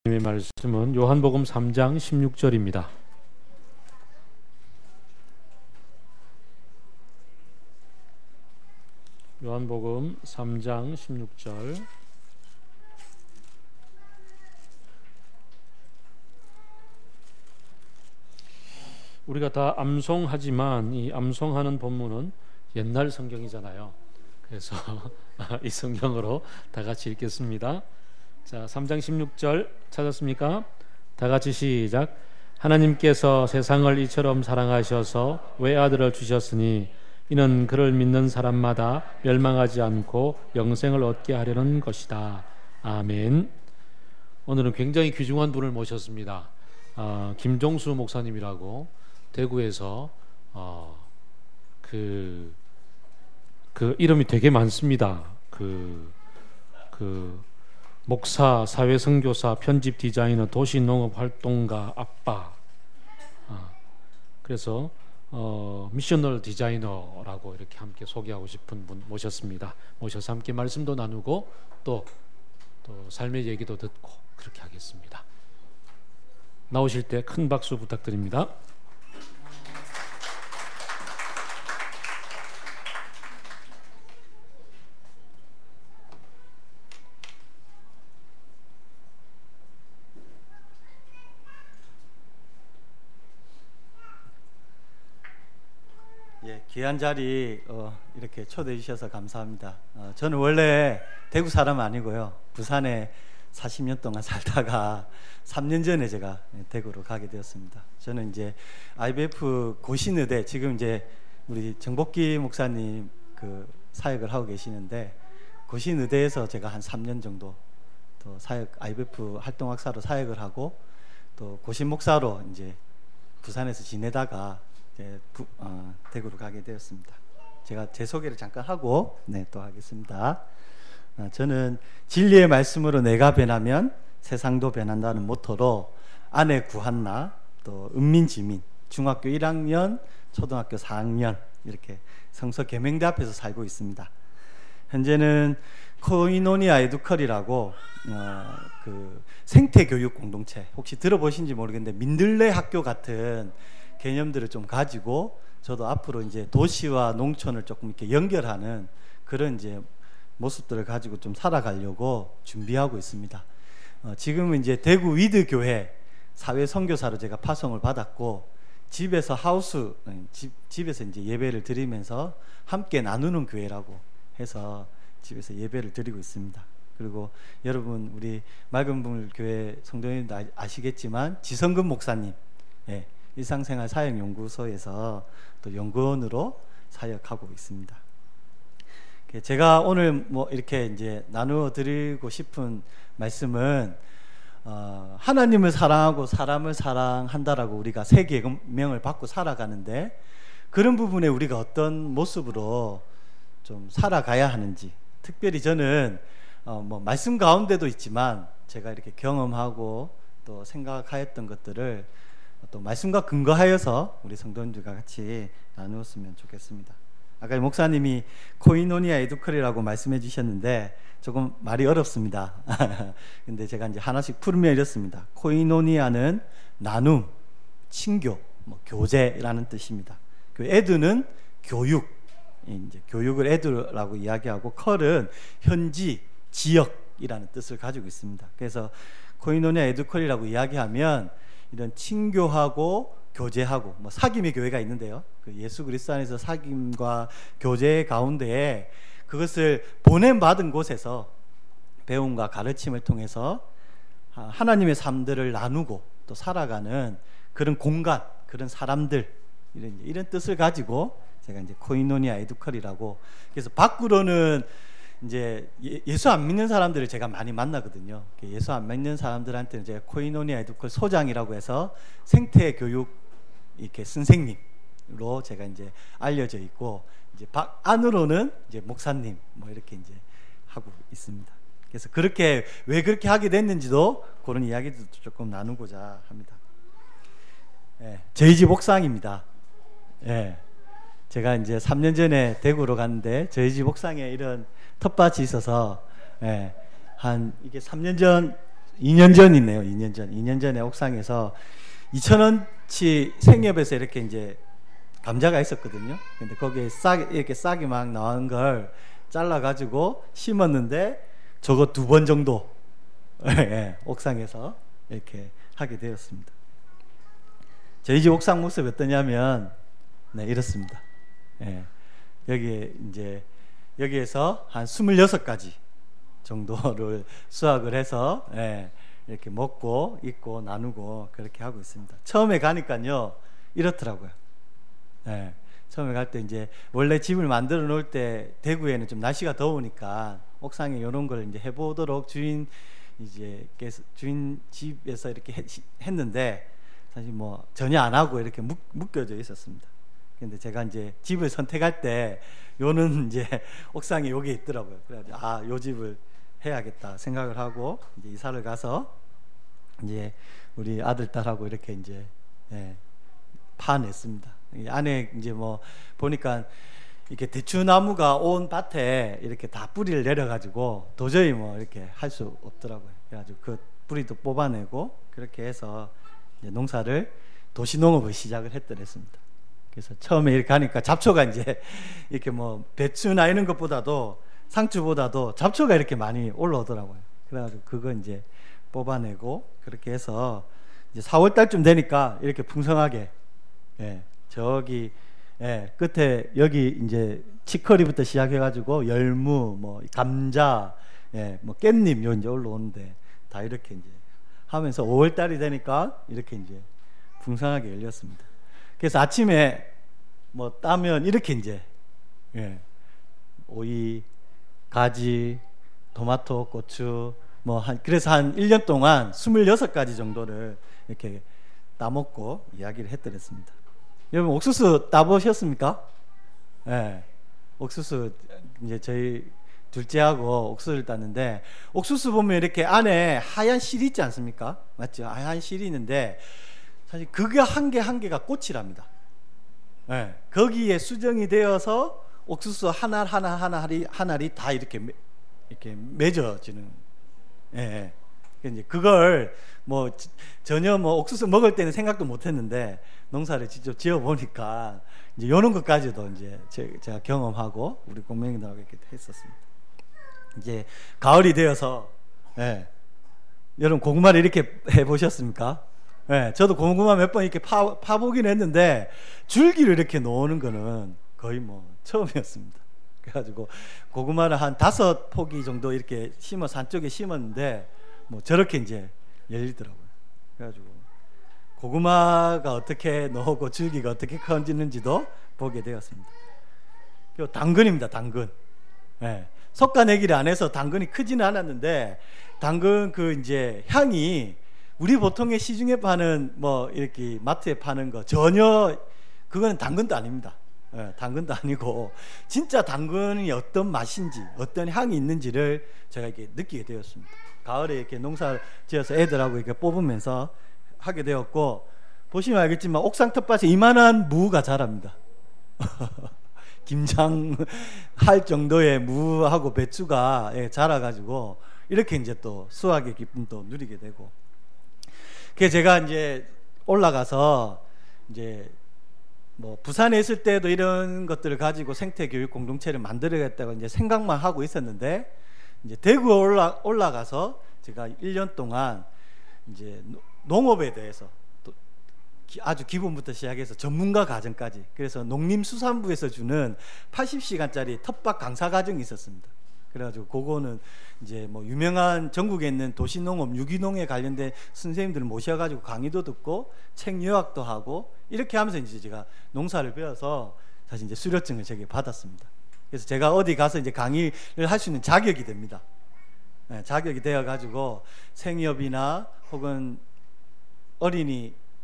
하나님의 말씀은 요한복음 3장 16절입니다. 요한복음 3장 16절. 우리가 다 암송하지만 이 암송하는 본문은 옛날 성경이잖아요. 그래서 이 성경으로 다 같이 읽겠습니다. 자, 3장 16절 찾았습니까? 다 같이 시작. 하나님께서 세상을 이처럼 사랑하셔서 외아들을 주셨으니 이는 그를 믿는 사람마다 멸망하지 않고 영생을 얻게 하려는 것이다. 아멘. 오늘은 굉장히 귀중한 분을 모셨습니다. 김종수 목사님이라고 대구에서 그 이름이 되게 많습니다. 목사, 사회선교사, 편집 디자이너, 도시농업활동가, 아빠. 그래서 미셔널 디자이너라고 이렇게 함께 소개하고 싶은 분 모셨습니다. 모셔서 함께 말씀도 나누고 또 삶의 얘기도 듣고 그렇게 하겠습니다. 나오실 때 큰 박수 부탁드립니다. 귀한 자리 이렇게 초대해 주셔서 감사합니다. 저는 원래 대구 사람 아니고요. 부산에 40년 동안 살다가 3년 전에 제가 대구로 가게 되었습니다. 저는 이제 IBF 고신의대, 지금 이제 우리 정복기 목사님 그 사역을 하고 계시는데 고신의대에서 제가 한 3년 정도 또 사역 IBF 활동학사로 사역을 하고 또 고신 목사로 이제 부산에서 지내다가 대구로 가게 되었습니다. 제가 제 소개를 잠깐 하고 또 하겠습니다. 저는 진리의 말씀으로 내가 변하면 세상도 변한다는 모토로 아내 구한나, 또 은민지민, 중학교 1학년, 초등학교 4학년 이렇게 성서 계명대 앞에서 살고 있습니다. 현재는 코이노니아 에듀컬이라고 그 생태교육 공동체, 혹시 들어보신지 모르겠는데 민들레 학교 같은 개념들을 좀 가지고 저도 앞으로 이제 도시와 농촌을 조금 이렇게 연결하는 그런 이제 모습들을 가지고 좀 살아가려고 준비하고 있습니다. 지금은 이제 대구 위드 교회 사회 선교사로 제가 파송을 받았고 집에서 집에서 이제 예배를 드리면서 함께 나누는 교회라고 해서 집에서 예배를 드리고 있습니다. 그리고 여러분 우리 맑은물 교회 성도님도 아시겠지만 지성근 목사님, 일상생활 사역연구소에서 또 연구원으로 사역하고 있습니다. 제가 오늘 이렇게 이제 나누어 드리고 싶은 말씀은 하나님을 사랑하고 사람을 사랑한다라고 우리가 세 계명을 받고 살아가는데 그런 부분에 우리가 어떤 모습으로 좀 살아가야 하는지, 특별히 저는 말씀 가운데도 있지만 제가 이렇게 경험하고 또 생각하였던 것들을 또 말씀과 근거하여서 우리 성도님들과 같이 나누었으면 좋겠습니다. 아까 목사님이 코이노니아 에듀컬이라고 말씀해 주셨는데 조금 말이 어렵습니다. 근데 제가 이제 하나씩 풀면 이렇습니다. 코이노니아는 나눔, 친교, 교제라는 뜻입니다. 그 에듀는 교육, 이제 교육을 에듀라고 이야기하고 컬은 현지, 지역이라는 뜻을 가지고 있습니다. 그래서 코이노니아 에듀컬이라고 이야기하면 이런 친교하고 교제하고 사귐의 교회가 있는데요. 그 예수 그리스도 안에서 사귐과 교제 가운데에 그것을 보냄받은 곳에서 배움과 가르침을 통해서 하나님의 삶들을 나누고 또 살아가는 그런 공간, 그런 사람들, 이런 뜻을 가지고 제가 이제 코이노니아 에듀컬이라고, 그래서 밖으로는 이제 예수 안 믿는 사람들을 제가 많이 만나거든요. 예수 안 믿는 사람들한테는 제가 코이노니아 에듀컬 소장이라고 해서 생태 교육 이렇게 선생님으로 제가 이제 알려져 있고, 이제 안으로는 이제 목사님 이렇게 이제 하고 있습니다. 그래서 그렇게 왜 그렇게 하게 됐는지도 그런 이야기도 조금 나누고자 합니다. 저희 집 옥상입니다. 제가 이제 3년 전에 대구로 갔는데 저희 집 옥상에 이런 텃밭이 있어서 한 이게 3년 전 2년 전이네요. 2년 전에 옥상에서 2,000원치 생협에서 이렇게 이제 감자가 있었거든요. 근데 거기에 이렇게 싹이 막 나온 걸 잘라가지고 심었는데 저거 2번 정도 예, 옥상에서 이렇게 하게 되었습니다. 저희 집 옥상 모습이 어떠냐면 네, 이렇습니다. 예, 여기에서 한 26가지 정도를 수확을 해서 예, 이렇게 먹고 입고 나누고 그렇게 하고 있습니다. 처음에 가니까요 이렇더라고요. 예, 처음에 갈 때 이제 원래 집을 만들어 놓을 때 대구에는 좀 날씨가 더우니까 옥상에 이런 걸 이제 해보도록 주인 집에서 이렇게 했는데 사실 뭐 전혀 안 하고 이렇게 묶여져 있었습니다. 근데 제가 이제 집을 선택할 때 요는 이제 옥상에 요게 있더라고요. 그래가지고 요 집을 해야겠다 생각을 하고 이제 이사를 가서 이제 우리 아들 딸하고 이렇게 이제 예, 파냈습니다. 안에 이제 뭐 보니까 이렇게 대추나무가 온 밭에 이렇게 다 뿌리를 내려가지고 도저히 뭐 이렇게 할 수 없더라고요. 그래가지고 그 뿌리도 뽑아내고 그렇게 해서 이제 농사를 도시농업을 시작을 했더랬습니다. 그래서 처음에 이렇게 하니까 잡초가 이제 이렇게 뭐 배추나 이런 것보다도 상추보다도 잡초가 이렇게 많이 올라오더라고요. 그래가지고 그거 이제 뽑아내고 그렇게 해서 이제 4월 달쯤 되니까 이렇게 풍성하게 예, 저기 예, 끝에 여기 이제 치커리부터 시작해가지고 열무, 뭐 감자, 예, 뭐 깻잎 요 이제 올라오는데 다 이렇게 이제 하면서 5월 달이 되니까 이렇게 이제 풍성하게 열렸습니다. 그래서 아침에 뭐 따면 이렇게 이제 예, 오이, 가지, 토마토, 고추 뭐 그래서 한 1년 동안 26가지 정도를 이렇게 따먹고 이야기를 했더랬습니다. 여러분 옥수수 따보셨습니까? 예. 옥수수 이제 저희 둘째하고 옥수수를 땄는데 옥수수 보면 이렇게 안에 하얀 실이 있지 않습니까? 맞죠? 하얀 실이 있는데 사실 그게 한 개가 꽃이랍니다. 예. 거기에 수정이 되어서 옥수수 하나리 다 이렇게 맺어지는. 예. 이제 그걸 뭐 전혀 뭐 옥수수 먹을 때는 생각도 못했는데 농사를 직접 지어 보니까 이제 이런 것까지도 이제 제가 경험하고 우리 공명이들하고 이렇게 했었습니다. 이제 가을이 되어서 예. 여러분 고구마를 이렇게 해 보셨습니까? 예. 저도 고구마 몇 번 이렇게 파보긴 했는데 줄기를 이렇게 놓는 거는 거의 뭐 처음이었습니다. 그래가지고 고구마를 한 5포기 정도 이렇게 심어서 한쪽에 심었는데 뭐 저렇게 이제 열리더라고요. 그래가지고 고구마가 어떻게 나오고 줄기가 어떻게 커지는지도 보게 되었습니다. 그리고 당근입니다. 당근. 예. 속가내기를 안 해서 당근이 크지는 않았는데 당근 그 이제 향이 우리 보통의 시중에 파는 뭐 이렇게 마트에 파는 거 전혀 그거는 당근도 아닙니다. 예, 당근도 아니고 진짜 당근이 어떤 맛인지 어떤 향이 있는지를 제가 이렇게 느끼게 되었습니다. 가을에 이렇게 농사 지어서 애들하고 이렇게 뽑으면서 하게 되었고 보시면 알겠지만 옥상 텃밭에 이만한 무가 자랍니다. 김장할 정도의 무하고 배추가 예, 자라가지고 이렇게 이제 또 수확의 기쁨도 누리게 되고 그래서 제가 이제 올라가서 이제 뭐 부산에 있을 때도 이런 것들을 가지고 생태교육 공동체를 만들어야겠다고 이제 생각만 하고 있었는데 이제 대구에 올라가서 제가 1년 동안 이제 농업에 대해서 또 아주 기본부터 시작해서 전문가 과정까지 그래서 농림수산부에서 주는 80시간짜리 텃밭 강사 과정이 있었습니다. 그래가지고 그거는 이제 뭐 유명한 전국에 있는 도시농업 유기농에 관련된 선생님들을 모셔가지고 강의도 듣고 책 요약도 하고 이렇게 하면서 이제 제가 농사를 배워서 사실 이제 수료증을 제게 받았습니다. 그래서 제가 어디 가서 이제 강의를 할 수 있는 자격이 됩니다. 네, 자격이 되어가지고 생협이나 혹은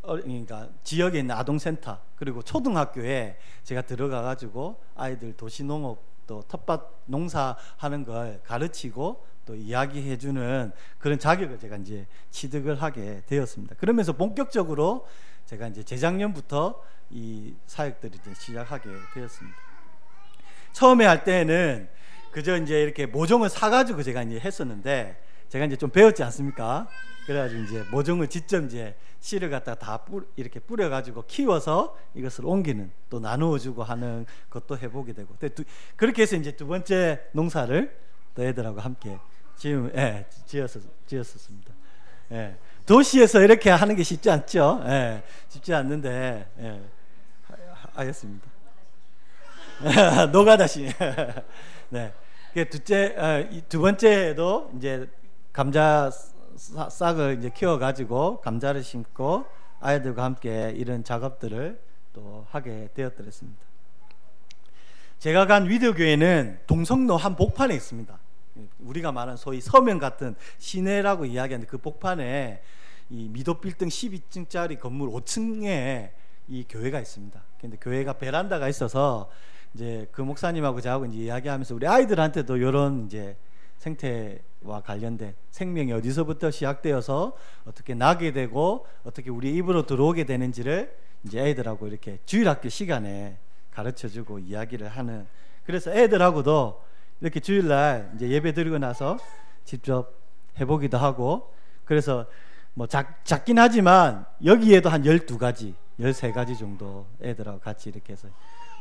그러니까 지역에 있는 아동센터 그리고 초등학교에 제가 들어가가지고 아이들 도시농업 또 텃밭 농사하는 걸 가르치고 또 이야기해주는 그런 자격을 제가 이제 취득을 하게 되었습니다. 그러면서 본격적으로 제가 이제 재작년부터 이 사역들을 이제 시작하게 되었습니다. 처음에 할 때는 그저 이제 이렇게 모종을 사가지고 제가 이제 했었는데 제가 이제 좀 배웠지 않습니까? 그래가지고 이제 모종을 직접 이제 씨를 갖다가 다 이렇게 뿌려가지고 키워서 이것을 옮기는, 또 나누어주고 하는 것도 해보게 되고, 그렇게 해서 이제 두 번째 농사를 또 애들하고 함께 지었었습니다. 예. 도시에서 이렇게 하는 게 쉽지 않죠. 예. 쉽지 않는데, 예. 하였습니다. 노가다시. 네. 두 번째도 이제 감자 싹을 이제 키워가지고 감자를 심고 아이들과 함께 이런 작업들을 또 하게 되었더랬습니다. 제가 간 위드교회는 동성로 한 복판에 있습니다. 우리가 말하는 소위 서면 같은 시내라고 이야기하는 그 복판에 이 미도빌딩 12층짜리 건물 5층에 이 교회가 있습니다. 근데 교회가 베란다가 있어서 이제 그 목사님하고 저하고 이제 이야기하면서 우리 아이들한테도 이런 이제 생태와 관련된 생명이 어디서부터 시작되어서 어떻게 나게 되고 어떻게 우리 입으로 들어오게 되는지를 이제 애들하고 이렇게 주일학교 시간에 가르쳐주고 이야기를 하는, 그래서 애들하고도 이렇게 주일날 이제 예배 드리고 나서 직접 해보기도 하고, 그래서 뭐 작긴 하지만 여기에도 한 12가지 13가지 정도 애들하고 같이 이렇게 해서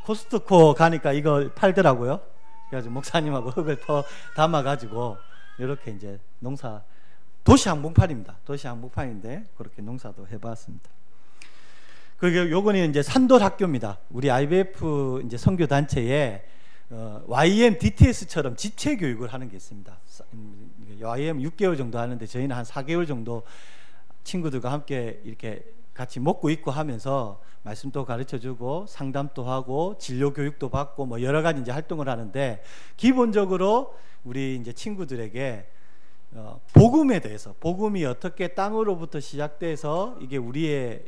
코스트코 가니까 이걸 팔더라고요. 그래가지고 목사님하고 흙을 담아가지고 이렇게 이제 농사, 도시 항복판입니다. 도시 항복판인데 그렇게 농사도 해봤습니다. 그리고 요거는 이제 산돌학교입니다. 우리 IBF 이제 선교 단체에 YM DTS처럼 지체 교육을 하는 게 있습니다. YM 6개월 정도 하는데 저희는 한 4개월 정도 친구들과 함께 이렇게 같이 먹고 있고 하면서 말씀도 가르쳐주고 상담도 하고 진료 교육도 받고 뭐 여러 가지 이제 활동을 하는데, 기본적으로 우리 이제 친구들에게 복음에 대해서, 복음이 어떻게 땅으로부터 시작돼서 이게 우리의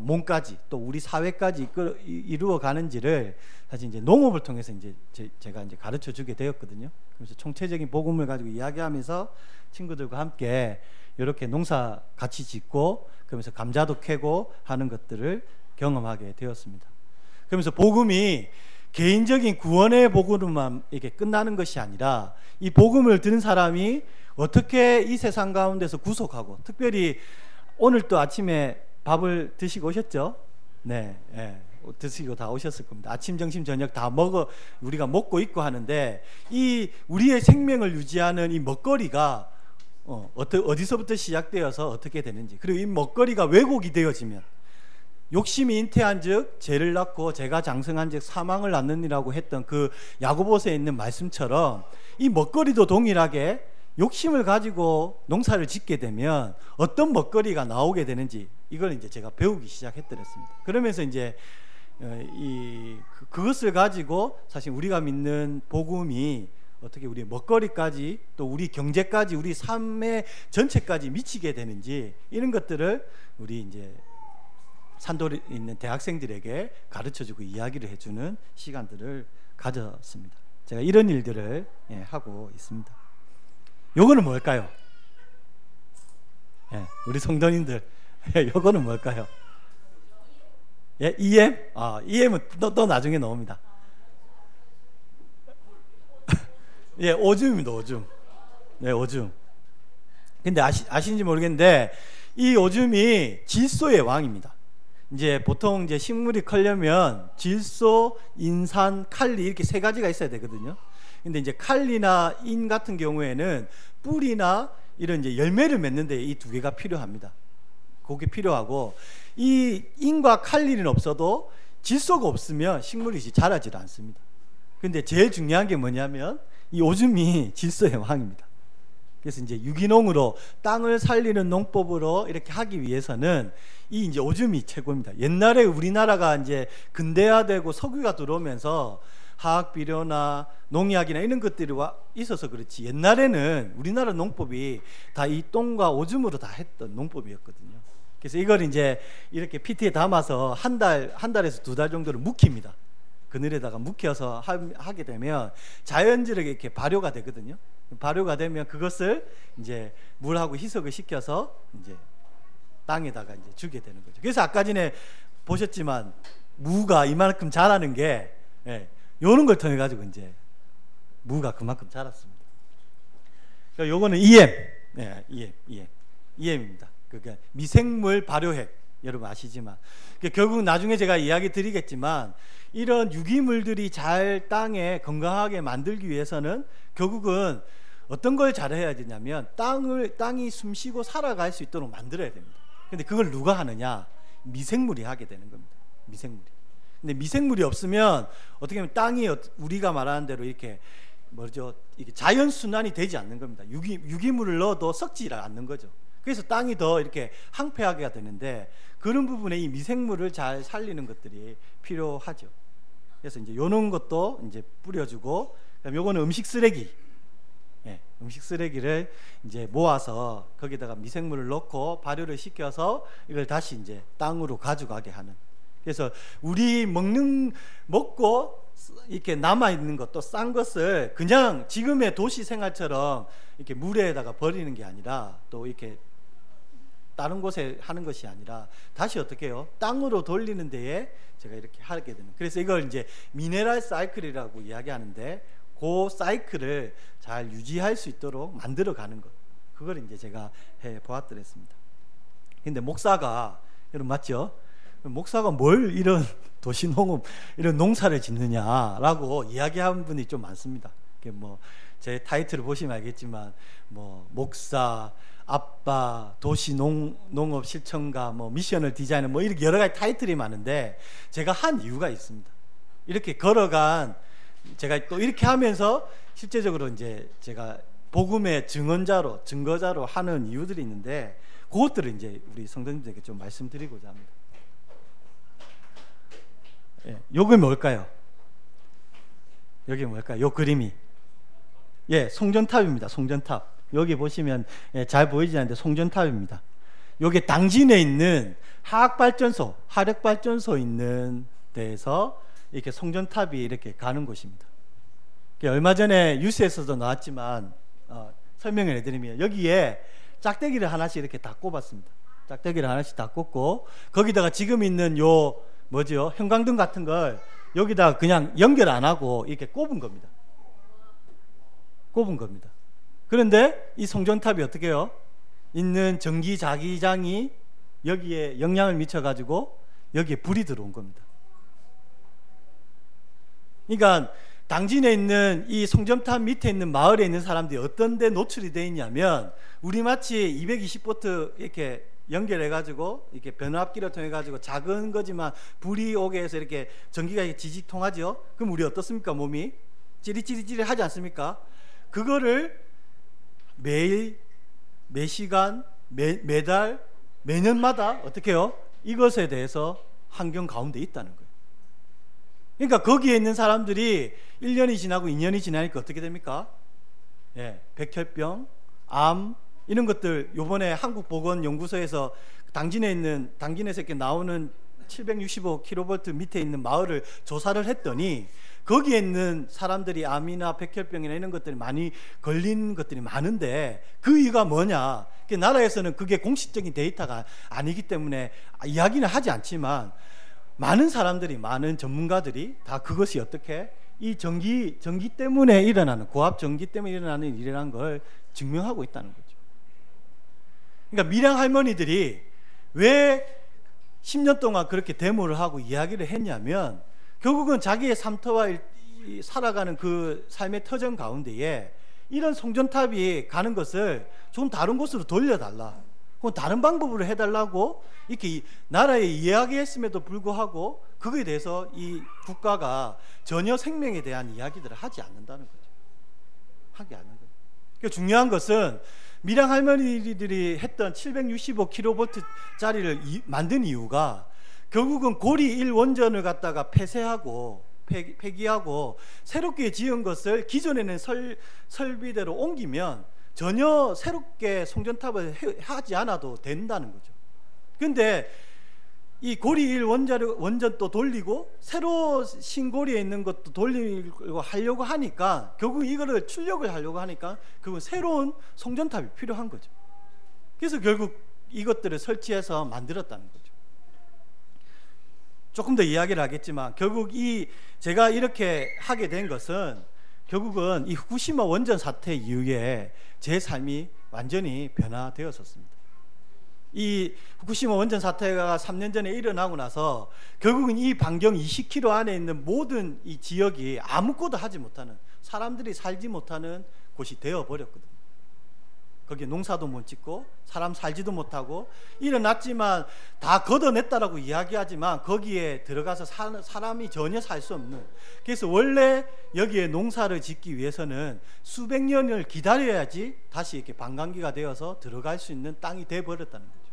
몸까지 또 우리 사회까지 이루어 가는지를 사실 이제 농업을 통해서 이제 제가 이제 가르쳐 주게 되었거든요. 그래서 총체적인 복음을 가지고 이야기하면서 친구들과 함께 이렇게 농사 같이 짓고 그러면서 감자도 캐고 하는 것들을 경험하게 되었습니다. 그러면서 복음이 개인적인 구원의 복음으로만 이렇게 끝나는 것이 아니라 이 복음을 들은 사람이 어떻게 이 세상 가운데서 구속하고, 특별히 오늘 또 아침에 밥을 드시고 오셨죠? 네, 네. 드시고 다 오셨을 겁니다. 아침, 점심, 저녁 다 우리가 먹고 있고 하는데, 이 우리의 생명을 유지하는 이 먹거리가 어디서부터 시작되어서 어떻게 되는지, 그리고 이 먹거리가 왜곡이 되어지면 욕심이 잉태한즉 죄를 낳고 죄가 장성한즉 사망을 낳느니라고 했던 그 야고보서에 있는 말씀처럼 이 먹거리도 동일하게 욕심을 가지고 농사를 짓게 되면 어떤 먹거리가 나오게 되는지, 이걸 이제 제가 배우기 시작했더랬습니다. 그러면서 이제 그것을 가지고 사실 우리가 믿는 복음이 어떻게 우리 먹거리까지 또 우리 경제까지 우리 삶의 전체까지 미치게 되는지, 이런 것들을 우리 이제 산돌에 있는 대학생들에게 가르쳐주고 이야기를 해주는 시간들을 가졌습니다. 제가 이런 일들을 하고 있습니다. 요거는 뭘까요? 우리 성도님들, 요거는 뭘까요? EM? EM은 또 나중에 나옵니다. 오줌입니다. 오줌. 네, 오줌. 근데 아시는지 모르겠는데 이 오줌이 질소의 왕입니다. 이제 보통 이제 식물이 크려면 질소, 인산, 칼리 이렇게 3가지가 있어야 되거든요. 근데 이제 칼리나 인 같은 경우에는 뿌리나 이런 이제 열매를 맺는데 이 2개가 필요합니다. 그게 필요하고, 이 인과 칼리는 없어도 질소가 없으면 식물이 자라질 않습니다. 근데 제일 중요한 게 뭐냐면 이 오줌이 질소의 왕입니다. 그래서 이제 유기농으로 땅을 살리는 농법으로 이렇게 하기 위해서는 이 이제 오줌이 최고입니다. 옛날에 우리나라가 이제 근대화되고 석유가 들어오면서 화학 비료나 농약이나 이런 것들이 있어서 그렇지, 옛날에는 우리나라 농법이 다 이 똥과 오줌으로 다 했던 농법이었거든요. 그래서 이걸 이제 이렇게 PT에 담아서 한 달에서 2달 정도를 묵힙니다. 그늘에다가 묵혀서 하게 되면 자연스럽게 이렇게 발효가 되거든요. 발효가 되면 그것을 이제 물하고 희석을 시켜서 이제 땅에다가 이제 주게 되는 거죠. 그래서 아까 전에 보셨지만 무가 이만큼 자라는 게 요런 걸 통해 가지고 이제 무가 그만큼 자랐습니다. 그러니까 요거는 EM, 네, EM입니다. 그게 미생물 발효액, 여러분 아시지만 결국 나중에 제가 이야기 드리겠지만 이런 유기물들이 잘 땅에 건강하게 만들기 위해서는 결국은 어떤 걸 잘해야 되냐면 땅이 숨쉬고 살아갈 수 있도록 만들어야 됩니다. 근데 그걸 누가 하느냐? 미생물이 하게 되는 겁니다. 미생물이. 근데 미생물이 없으면 어떻게 보면 땅이 우리가 말하는 대로 이렇게 이게 자연 순환이 되지 않는 겁니다. 유기물을 넣어도 썩지 않는 거죠. 그래서 땅이 더 이렇게 항폐하게 되는데 그런 부분에 이 미생물을 잘 살리는 것들이 필요하죠. 그래서 이제 요런 것도 이제 뿌려주고, 그다음에 요거는 음식 쓰레기. 음식 쓰레기를 이제 모아서 거기다가 미생물을 넣고 발효를 시켜서 이걸 다시 이제 땅으로 가져가게 하는. 그래서 우리 먹고 이렇게 남아 있는 것도 싼 것을 그냥 지금의 도시 생활처럼 이렇게 물에다가 버리는 게 아니라 또 이렇게 다른 곳에 하는 것이 아니라 다시 어떻게 해요? 땅으로 돌리는 데에 제가 이렇게 하게 되는. 그래서 이걸 이제 미네랄 사이클이라고 이야기하는데 그 사이클을 잘 유지할 수 있도록 만들어 가는 것, 그걸 이제 제가 해 보았더랬습니다. 근데 목사가, 여러분 맞죠? 목사가 뭘 이런 도시농업 이런 농사를 짓느냐라고 이야기하는 분이 좀 많습니다. 뭐 제 타이틀을 보시면 알겠지만 뭐 목사, 아빠, 도시농업 실천가, 뭐 미션을 디자이너, 뭐 이렇게 여러 가지 타이틀이 많은데 제가 한 이유가 있습니다. 이렇게 걸어간, 제가 또 이렇게 하면서 실제적으로 이제 제가 복음의 증거자로 하는 이유들이 있는데 그것들을 이제 우리 성도님들에게 좀 말씀드리고자 합니다. 요게 뭘까요? 여기 뭘까요? 요 그림이 송전탑입니다. 송전탑. 여기 보시면 잘 보이지 않는데 송전탑입니다. 요게 당진에 있는 화력발전소 있는 데에서 이렇게 송전탑이 이렇게 가는 곳입니다. 얼마 전에 뉴스에서도 나왔지만 설명을 해드리면 여기에 짝대기를 하나씩 이렇게 다 꼽았습니다. 짝대기를 하나씩 다 꼽고 거기다가 지금 있는 형광등 같은 걸 여기다가 그냥 연결 안 하고 이렇게 꼽은 겁니다. 그런데 이 송전탑이 어떻게 해요? 있는 전기 자기장이 여기에 영향을 미쳐가지고 여기에 불이 들어온 겁니다. 그러니까 당진에 있는 이 송전탑 밑에 있는 마을에 있는 사람들이 어떤 데 노출이 되어 있냐면 우리 마치 220V 이렇게 연결해가지고 이렇게 변압기를 통해가지고 작은 거지만 불이 오게 해서 이렇게 전기가 이렇게 지직 통하죠. 그럼 우리 어떻습니까? 몸이 찌릿찌릿찌릿 하지 않습니까? 그거를 매일, 매시간, 매달, 매년마다 어떻게 해요? 이것에 대해서 환경 가운데 있다는 거예요. 그러니까 거기에 있는 사람들이 1년이 지나고 2년이 지나니까 어떻게 됩니까? 백혈병, 암 이런 것들 요번에 한국보건연구소에서 당진에서 이렇게 나오는 765kV 밑에 있는 마을을 조사를 했더니 거기에 있는 사람들이 암이나 백혈병이나 이런 것들이 많이 걸린 것들이 많은데 그 이유가 뭐냐? 나라에서는 그게 공식적인 데이터가 아니기 때문에 이야기는 하지 않지만 많은 사람들이, 많은 전문가들이 다 그것이 어떻게 이 전기 때문에 일어나는, 고압 전기 때문에 일어나는 일이라는 걸 증명하고 있다는 거죠. 그러니까 밀양 할머니들이 왜 10년 동안 그렇게 데모를 하고 이야기를 했냐면 결국은 자기의 삶터와 살아가는 그 삶의 터전 가운데에 이런 송전탑이 가는 것을 좀 다른 곳으로 돌려달라, 혹은 다른 방법으로 해달라고 이렇게 나라에 이야기했음에도 불구하고 그거에 대해서 이 국가가 전혀 생명에 대한 이야기들을 하지 않는다는 거죠. 하지 않는 거죠. 그러니까 중요한 것은 밀양 할머니들이 했던 765kV짜리를 만든 이유가 결국은 고리 1원전을 갖다가 폐기하고 새롭게 지은 것을 기존에는 설비대로 옮기면 전혀 새롭게 송전탑을 하지 않아도 된다는 거죠. 근데 이 고리 1원전 또 돌리고 새로 신고리에 있는 것도 돌리고 하려고 하니까 결국 이거를 출력을 하려고 하니까 그건 새로운 송전탑이 필요한 거죠. 그래서 결국 이것들을 설치해서 만들었다는 거죠. 조금 더 이야기를 하겠지만 결국 제가 이렇게 하게 된 것은 결국은 이 후쿠시마 원전 사태 이후에 제 삶이 완전히 변화되었었습니다. 이 후쿠시마 원전 사태가 3년 전에 일어나고 나서 결국은 이 반경 20km 안에 있는 모든 이 지역이 아무것도 하지 못하는, 사람들이 살지 못하는 곳이 되어버렸거든요. 거기에 농사도 못 짓고 사람 살지도 못하고, 일어났지만 다 걷어냈다라고 이야기하지만 거기에 들어가서 사람이 전혀 살 수 없는, 그래서 원래 여기에 농사를 짓기 위해서는 수백 년을 기다려야지 다시 이렇게 반강기가 되어서 들어갈 수 있는 땅이 되어버렸다는 거죠.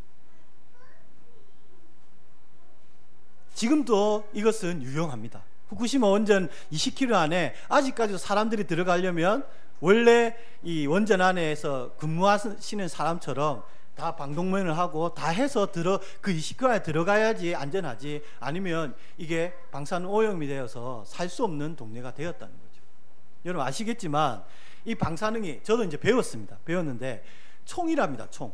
지금도 이것은 유용합니다. 후쿠시마 원전 20km 안에 아직까지도 사람들이 들어가려면 원래 이 원전 안에서 근무하시는 사람처럼 다 방독면을 하고 다 해서 그 20km 안에 들어가야지 안전하지, 아니면 이게 방사능 오염이 되어서 살 수 없는 동네가 되었다는 거죠. 여러분 아시겠지만 이 방사능이, 저도 이제 배웠는데 총이랍니다. 총.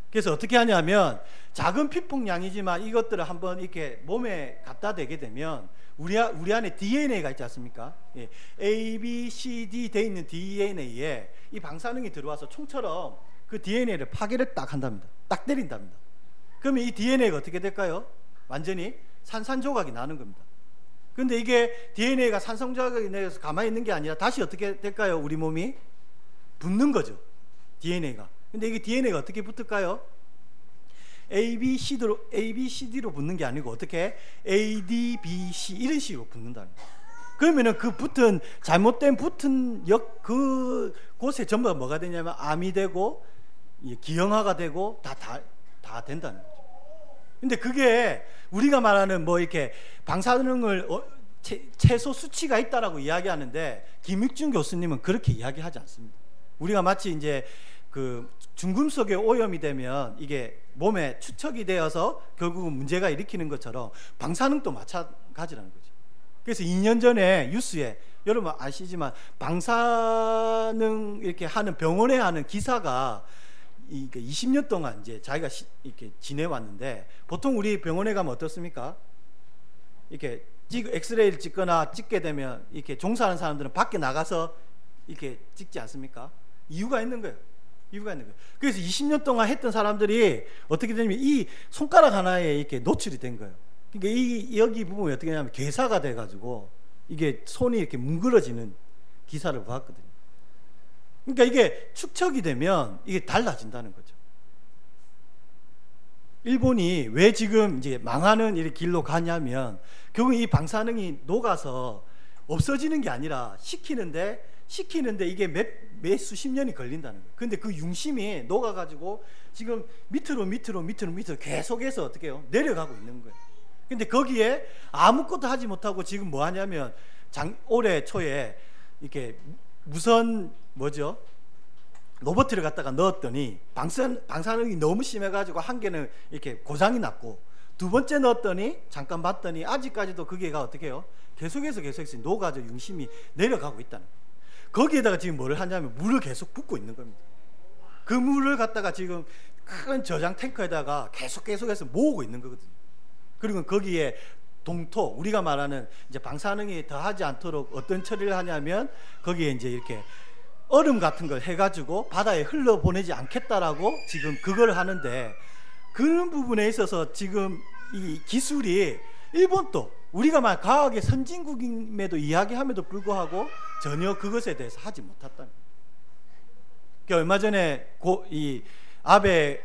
그래서 어떻게 하냐면 작은 피폭량이지만 이것들을 한번 이렇게 몸에 갖다 대게 되면 우리 안에 DNA가 있지 않습니까? 예. A, B, C, D 돼 있는 DNA에 이 방사능이 들어와서 총처럼 그 DNA를 파괴를 딱 한답니다. 딱 때린답니다. 그러면 이 DNA가 어떻게 될까요? 완전히 산산조각이 나는 겁니다. 근데 이게 DNA가 산산조각이 내서 가만히 있는 게 아니라 다시 어떻게 될까요? 우리 몸이 붙는 거죠. DNA가. 근데 이게 DNA가 어떻게 붙을까요? A, B, CD로 붙는 게 아니고 어떻게 A, D, B, C 이런 식으로 붙는다는 거예요. 그러면은 그 잘못된 붙은 그 곳에 전부 다 뭐가 되냐면 암이 되고 기형아가 되고 다 된다는 거죠. 근데 그게 우리가 말하는 뭐 이렇게 방사능을 최소 수치가 있다라고 이야기하는데 김익준 교수님은 그렇게 이야기하지 않습니다. 우리가 마치 이제 그 중금속에 오염이 되면 이게 몸에 축적이 되어서 결국은 문제가 일으키는 것처럼 방사능도 마찬가지라는 거죠. 그래서 2년 전에 뉴스에 여러분 아시지만 방사능 이렇게 하는 병원에 하는 기사가 20년 동안 이제 자기가 이렇게 지내왔는데, 보통 우리 병원에 가면 어떻습니까? 이렇게 엑스레이를 찍거나 찍게 되면 이렇게 종사하는 사람들은 밖에 나가서 이렇게 찍지 않습니까? 이유가 있는 거예요. 그래서 20년 동안 했던 사람들이 어떻게 되냐면 이 손가락 하나에 이렇게 노출이 된 거예요. 그러니까 여기 부분이 어떻게 되냐면 괴사가 돼가지고 이게 손이 이렇게 뭉그러지는 기사를 보았거든요. 그러니까 이게 축적이 되면 이게 달라진다는 거죠. 일본이 왜 지금 이제 망하는 이 길로 가냐면 결국 이 방사능이 녹아서 없어지는 게 아니라 식히는데 이게 몇 수십 년이 걸린다는 거예요. 근데 그 융심이 녹아가지고 지금 밑으로 계속해서 어떻게 해요? 내려가고 있는 거예요. 근데 거기에 아무것도 하지 못하고 지금 뭐 하냐면 올해 초에 이렇게 무선 로버트를 갖다가 넣었더니 방사능이 너무 심해가지고 한 개는 이렇게 고장이 났고, 두 번째 넣었더니 잠깐 봤더니 아직까지도 그게가 어떻게 해요? 계속해서 녹아져 융심이 내려가고 있다는 거예요. 거기에다가 지금 뭐를 하냐면 물을 계속 붓고 있는 겁니다. 그 물을 갖다가 지금 큰 저장 탱커에다가 계속해서 모으고 있는 거거든요. 그리고 거기에 동토, 우리가 말하는 이제 방사능이 더하지 않도록 어떤 처리를 하냐면 거기에 이제 이렇게 얼음 같은 걸 해가지고 바다에 흘러보내지 않겠다라고 지금 그걸 하는데, 그런 부분에 있어서 지금 이 기술이 일본도 우리가 말 과학의 선진국임에도 이야기함에도 불구하고 전혀 그것에 대해서 하지 못했다는 거예요. 그러니까 얼마 전에 이 아베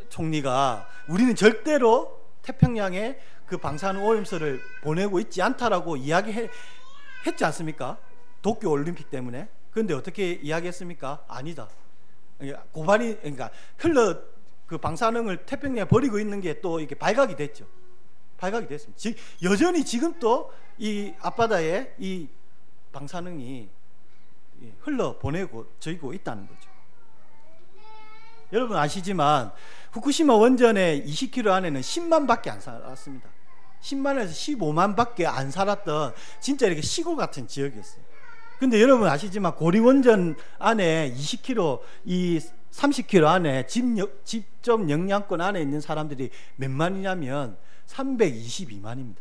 총리가 우리는 절대로 태평양에 그 방사능 오염수를 보내고 있지 않다라고 이야기했지 않습니까? 도쿄 올림픽 때문에. 그런데 어떻게 이야기했습니까? 아니다. 그러니까 그 방사능을 태평양에 버리고 있는 게 또 이렇게 발각이 됐죠. 발각이 됐습니다. 여전히 지금 또 이 앞바다에 이 방사능이 흘러보내고 있다는 거죠. 여러분 아시지만 후쿠시마 원전의 20km 안에는 10만밖에 안 살았습니다. 10만에서 15만밖에 안 살았던 진짜 이렇게 시골 같은 지역이었어요. 근데 여러분 아시지만 고리원전 안에 20km, 이 30km 안에 집접 영향권 안에 있는 사람들이 몇 만이냐면 322만입니다.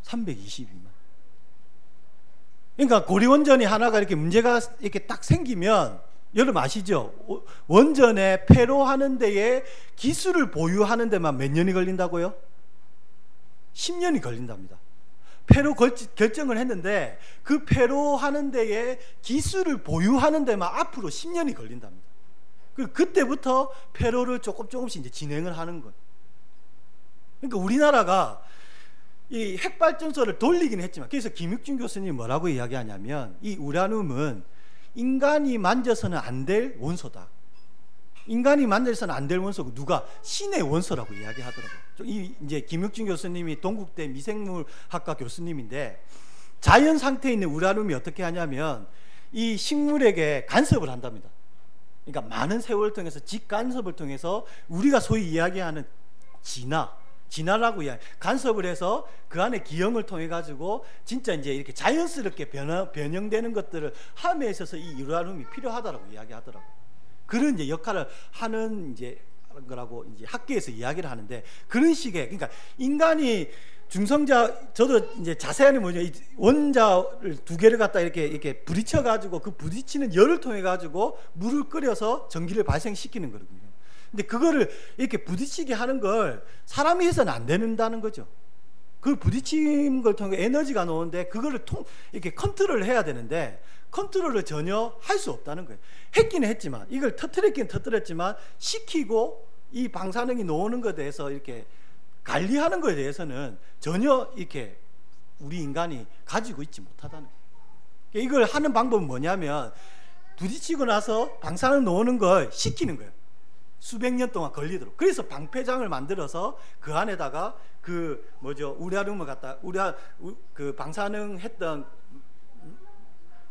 322만. 그러니까 고리원전이 하나가 이렇게 문제가 이렇게 딱 생기면 여러분 아시죠? 원전에 폐로하는 데에 기술을 보유하는 데만 몇 년이 걸린다고요? 10년이 걸린답니다. 폐로 결정을 했는데 그 폐로하는 데에 기술을 보유하는 데만 앞으로 10년이 걸린답니다. 그때부터 폐로를 조금씩 이제 진행을 하는 거예요. 그러니까 우리나라가 이 핵발전소를 돌리긴 했지만, 그래서 김육준 교수님이 뭐라고 이야기하냐면 이 우라늄은 인간이 만져서는 안 될 원소다. 인간이 만져서는 안 될 원소고 누가 신의 원소라고 이야기하더라고요. 이제 김육준 교수님이 동국대 미생물학과 교수님인데, 자연 상태에 있는 우라늄이 어떻게 하냐면 이 식물에게 간섭을 한답니다. 그러니까 많은 세월을 통해서 직간섭을 통해서 우리가 소위 이야기하는 진화라고 간섭을 해서 그 안에 기형을 통해 가지고 진짜 이제 이렇게 자연스럽게 변형되는 것들을 함에 있어서 이 우라늄이 필요하다라고 이야기하더라고요. 그런 이제 역할을 하는 이제 거라고 이제 학계에서 이야기를 하는데, 그런 식의, 그러니까 인간이 중성자, 저도 이제 자세하게 뭐냐, 원자를 두 개를 갖다 이렇게 부딪혀 가지고 그 부딪히는 열을 통해 가지고 물을 끓여서 전기를 발생시키는 거거든요. 근데 그거를 이렇게 부딪히게 하는 걸 사람이 해서는 안 된다는 거죠. 그 부딪힌 걸 통해 에너지가 나오는데 그거를 이렇게 컨트롤을 해야 되는데 컨트롤을 전혀 할 수 없다는 거예요. 했기는 했지만, 이걸 터뜨렸기는 터뜨렸지만 시키고 이 방사능이 나오는 것에 대해서 이렇게 관리하는 것에 대해서는 전혀 이렇게 우리 인간이 가지고 있지 못하다는 거예요. 이걸 하는 방법은 뭐냐면 부딪히고 나서 방사능 나오는 걸 시키는 거예요. 수백 년 동안 걸리도록. 그래서 방패장을 만들어서 그 안에다가 우라늄을 갖다 그 방사능 했던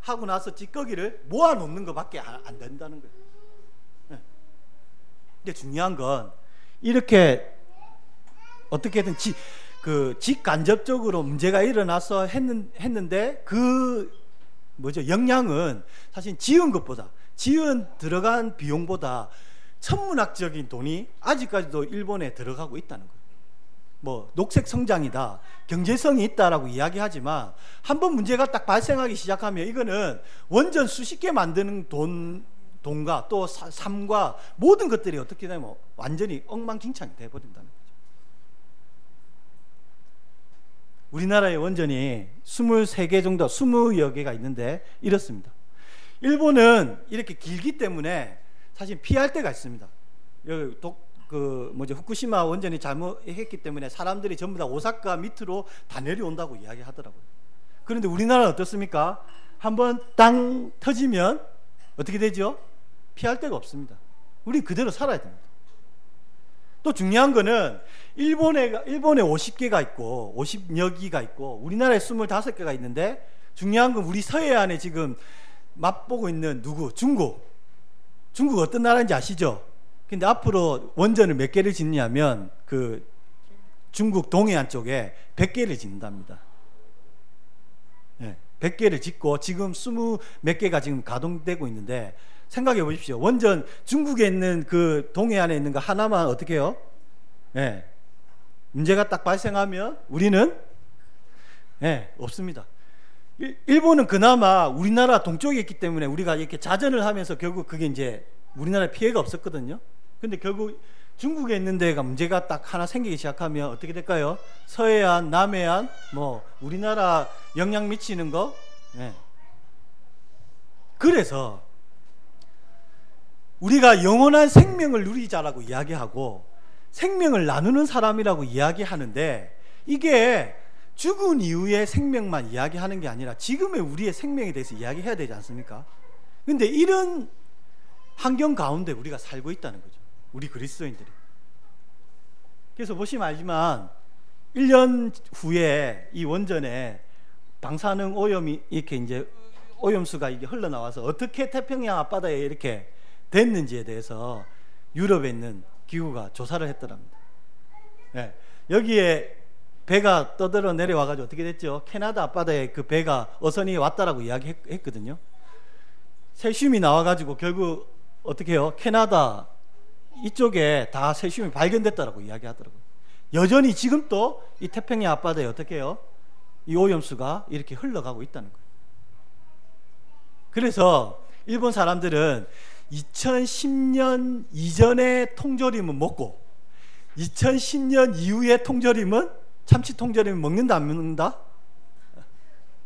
하고 나서 찌꺼기를 모아 놓는 것밖에 안 된다는 거예요. 근데 중요한 건 이렇게 어떻게든 직간접적으로 문제가 일어나서 했는데 영향은 사실 지은 들어간 비용보다 천문학적인 돈이 아직까지도 일본에 들어가고 있다는 거예요. 뭐 녹색 성장이다, 경제성이 있다라고 이야기하지만 한번 문제가 딱 발생하기 시작하면 이거는 원전 수십 개 만드는 돈과 또 삶과 모든 것들이 어떻게 되면 완전히 엉망진창이 돼버린다는 거죠. 우리나라의 원전이 23개 정도, 20여 개가 있는데 이렇습니다. 일본은 이렇게 길기 때문에 사실 피할 데가 있습니다. 여기 후쿠시마 원전이 잘못했기 때문에 사람들이 전부 다 오사카 밑으로 다 내려온다고 이야기하더라고요. 그런데 우리나라는 어떻습니까? 한번 땅 터지면 어떻게 되죠? 피할 데가 없습니다. 우리 그대로 살아야 됩니다. 또 중요한 거는 일본에 50개가 있고 50여 기가 있고 우리나라에 25개가 있는데, 중요한 건 우리 서해안에 지금 맛보고 있는 중국 어떤 나라인지 아시죠? 근데 앞으로 원전을 몇 개를 짓냐면 그 중국 동해안 쪽에 100개를 짓는답니다. 100개를 짓고 지금 20몇 개가 지금 가동되고 있는데, 생각해 보십시오. 원전 중국에 있는 그 동해안에 있는 거 하나만 어떻게 해요? 문제가 딱 발생하면 우리는 없습니다. 일본은 그나마 우리나라 동쪽에 있기 때문에 우리가 이렇게 자전을 하면서 결국 그게 이제 우리나라에 피해가 없었거든요. 근데 결국 중국에 있는 데가 문제가 딱 하나 생기기 시작하면 어떻게 될까요? 서해안, 남해안, 우리나라 영향 미치는 거. 그래서 우리가 영원한 생명을 누리자라고 이야기하고 생명을 나누는 사람이라고 이야기하는데, 이게 죽은 이후의 생명만 이야기하는 게 아니라 지금의 우리의 생명에 대해서 이야기해야 되지 않습니까? 근데 이런 환경 가운데 우리가 살고 있다는 거죠, 우리 그리스도인들이. 그래서 보시면 알지만 1년 후에 이 원전에 방사능 오염이 이렇게 이제 오염수가 이게 흘러나와서 어떻게 태평양 앞바다에 이렇게 됐는지에 대해서 유럽에 있는 기구가 조사를 했더랍니다. 여기에 배가 떠들어 내려와가지고 어떻게 됐죠? 캐나다 앞바다에 그 배가 어선이 왔다라고 이야기했거든요. 세슘이 나와가지고 결국 어떻게 해요? 캐나다 이쪽에 다 세슘이 발견됐다라고 이야기하더라고요. 여전히 지금도 이 태평양 앞바다에 어떻게 해요? 이 오염수가 이렇게 흘러가고 있다는 거예요. 그래서 일본 사람들은 2010년 이전에 통조림은 먹고 2010년 이후에 통조림은, 참치 통조림은 먹는다 안 먹는다?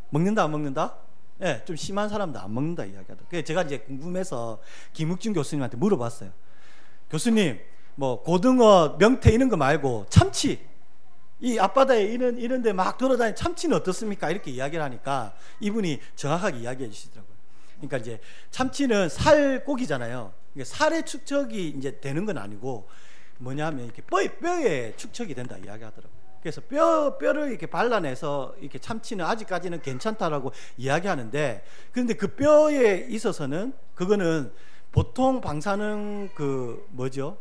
먹는다 안 먹는다? 예, 좀 심한 사람도 안 먹는다 이야기하더라고요. 그래서 제가 이제 궁금해서 김욱준 교수님한테 물어봤어요. 교수님, 뭐 고등어, 명태 이런 거 말고 참치, 이 앞바다에 이런 데 막 돌아다니는 참치는 어떻습니까? 이렇게 이야기를 하니까 이분이 정확하게 이야기해 주시더라고요. 그러니까 이제 참치는 살고기잖아요. 살의 축적이 이제 되는 건 아니고 뭐냐면 이렇게 뼈에 축적이 된다 이야기하더라고요. 그래서 뼈를 이렇게 발라내서 이렇게 참치는 아직까지는 괜찮다라고 이야기하는데, 그런데 그 뼈에 있어서는 그거는 보통 방사능 그 뭐죠?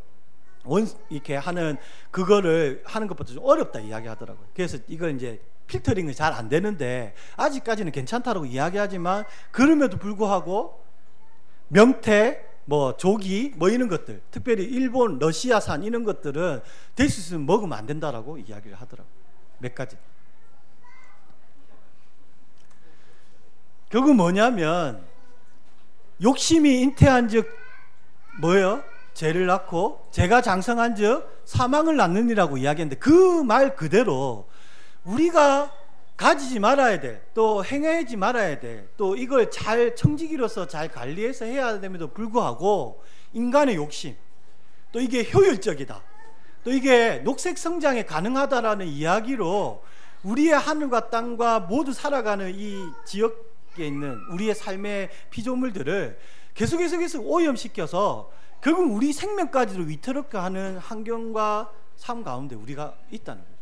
이렇게 하는 그거를 하는 것보다 좀 어렵다 이야기하더라고요. 그래서 이걸 이제 필터링이 잘 안 되는데 아직까지는 괜찮다라고 이야기하지만, 그럼에도 불구하고 명태, 뭐 조기, 뭐 이런 것들, 특별히 일본, 러시아산 이런 것들은 될 수 있으면 먹으면 안 된다라고 이야기를 하더라고요. 몇 가지. 결국 뭐냐면 욕심이 잉태한즉 뭐예요? 죄를 낳고 죄가 장성한즉 사망을 낳느니라고 이야기했는데, 그 말 그대로 우리가 가지지 말아야 돼, 또 행하지 말아야 돼, 또 이걸 잘 청지기로서 잘 관리해서 해야 됨에도 불구하고 인간의 욕심, 또 이게 효율적이다, 또 이게 녹색 성장에 가능하다라는 이야기로 우리의 하늘과 땅과 모두 살아가는 이 지역에 있는 우리의 삶의 피조물들을 계속해서 오염시켜서 결국 우리 생명까지도 위태롭게 하는 환경과 삶 가운데 우리가 있다는 거죠.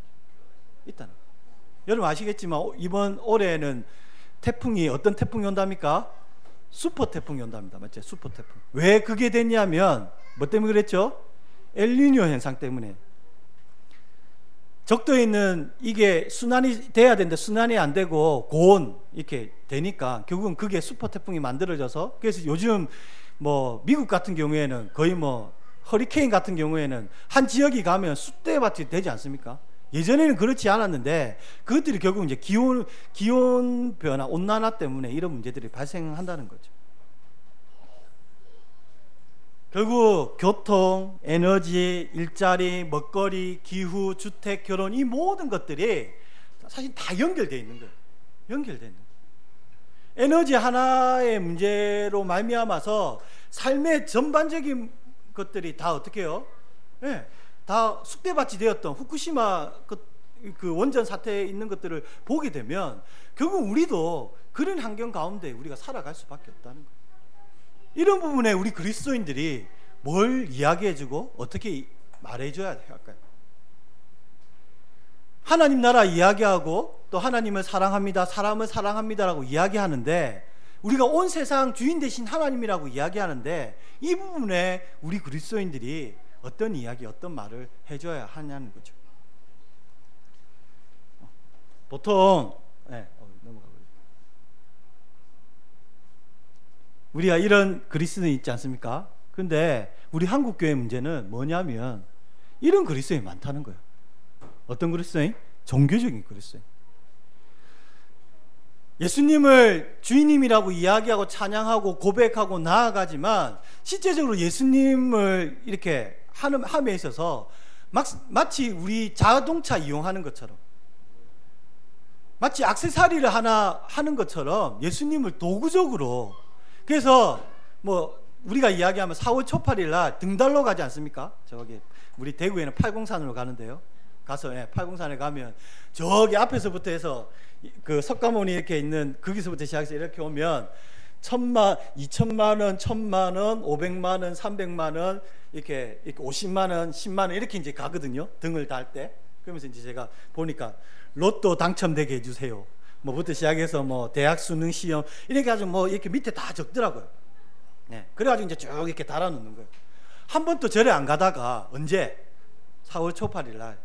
있다는 거죠. 여러분 아시겠지만 이번 올해는 태풍이, 어떤 태풍이 온답니까? 슈퍼 태풍이 온답니다. 맞죠? 슈퍼 태풍. 왜 그게 됐냐면 뭐 때문에 그랬죠? 엘니뇨 현상 때문에. 적도에 있는 이게 순환이 돼야 되는데 순환이 안 되고 고온 이렇게 되니까 결국은 그게 슈퍼 태풍이 만들어져서, 그래서 요즘 뭐 미국 같은 경우에는 거의 뭐 허리케인 같은 경우에는 한 지역이 가면 숫대밭이 되지 않습니까? 예전에는 그렇지 않았는데 그것들이 결국 이제 기온 변화, 온난화 때문에 이런 문제들이 발생한다는 거죠. 결국 교통, 에너지, 일자리, 먹거리, 기후, 주택, 결혼, 이 모든 것들이 사실 다 연결되어 있는 거예요. 연결되어 있는 거예요. 에너지 하나의 문제로 말미암아서 삶의 전반적인 것들이 다 어떻게 해요? 네, 다 쑥대밭이 되었던 후쿠시마 그 원전 사태에 있는 것들을 보게 되면 결국 우리도 그런 환경 가운데 우리가 살아갈 수밖에 없다는 거예요. 이런 부분에 우리 그리스도인들이 뭘 이야기해주고 어떻게 말해줘야 할까요? 하나님 나라 이야기하고 또 하나님을 사랑합니다, 사람을 사랑합니다라고 이야기하는데, 우리가 온 세상 주인 되신 하나님이라고 이야기하는데, 이 부분에 우리 그리스도인들이 어떤 이야기, 어떤 말을 해줘야 하냐는 거죠. 보통 우리가 이런 그리스도인 있지 않습니까? 근데 우리 한국교회 문제는 뭐냐면 이런 그리스도인이 많다는 거예요. 어떤 그리스도인? 종교적인 그리스도인. 예수님을 주인님이라고 이야기하고 찬양하고 고백하고 나아가지만 실제적으로 예수님을 이렇게 함에 있어서 마치 우리 자동차 이용하는 것처럼, 마치 액세서리를 하나 하는 것처럼 예수님을 도구적으로, 그래서 뭐 우리가 이야기하면 4월 초팔일 날 등달로 가지 않습니까? 저기 우리 대구에는 팔공산으로 가는데요. 가서 팔공산에 가면 저기 앞에서부터 해서 그 석가모니 이렇게 있는 거기서부터 시작해서 이렇게 오면 1,000만, 2,000만 원, 1,000만 원, 500만 원, 300만 원 이렇게 50만 원, 10만 원 이렇게 이제 가거든요. 등을 달 때. 그러면서 이제 제가 보니까 로또 당첨되게 해주세요. 뭐부터 시작해서 뭐 대학 수능 시험 이렇게 가지고 뭐 이렇게 밑에 다 적더라고요. 네. 그래가지고 이제 쭉 이렇게 달아놓는 거예요. 한 번도 절에 안 가다가 언제? 4월 초팔일 날.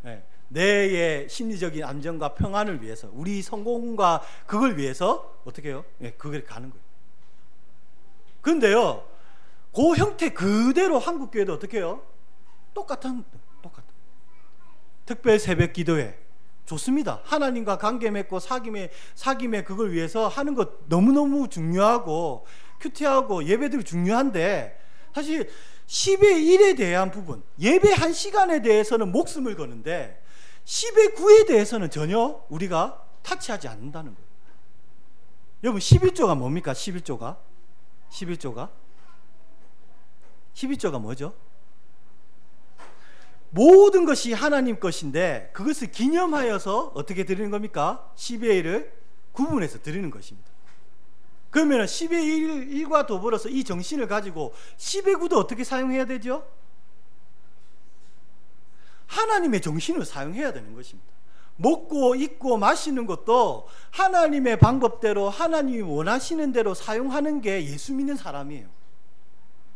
네. 내의 심리적인 안정과 평안을 위해서, 우리 성공과 그걸 위해서 어떻게 해요? 네, 그걸 가는 거예요. 그런데요, 그 형태 그대로 한국교회도 어떻게 해요? 똑같아. 특별 새벽 기도회 좋습니다. 하나님과 관계 맺고 사귐의 그걸 위해서 하는 것 너무너무 중요하고, 큐티하고 예배들이 중요한데 사실 10의 1에 대한 부분, 예배 1시간에 대해서는 목숨을 거는데 10의 9에 대해서는 전혀 우리가 타치하지 않는다는 거예요. 여러분 11조가 뭡니까? 11조가 11조가 뭐죠? 모든 것이 하나님 것인데 그것을 기념하여서 어떻게 드리는 겁니까? 10의 1을 구분해서 드리는 것입니다. 그러면 10의 1과 더불어서 이 정신을 가지고 10의 9도 어떻게 사용해야 되죠? 하나님의 정신을 사용해야 되는 것입니다. 먹고 입고 마시는 것도 하나님의 방법대로 하나님이 원하시는 대로 사용하는 게 예수 믿는 사람이에요.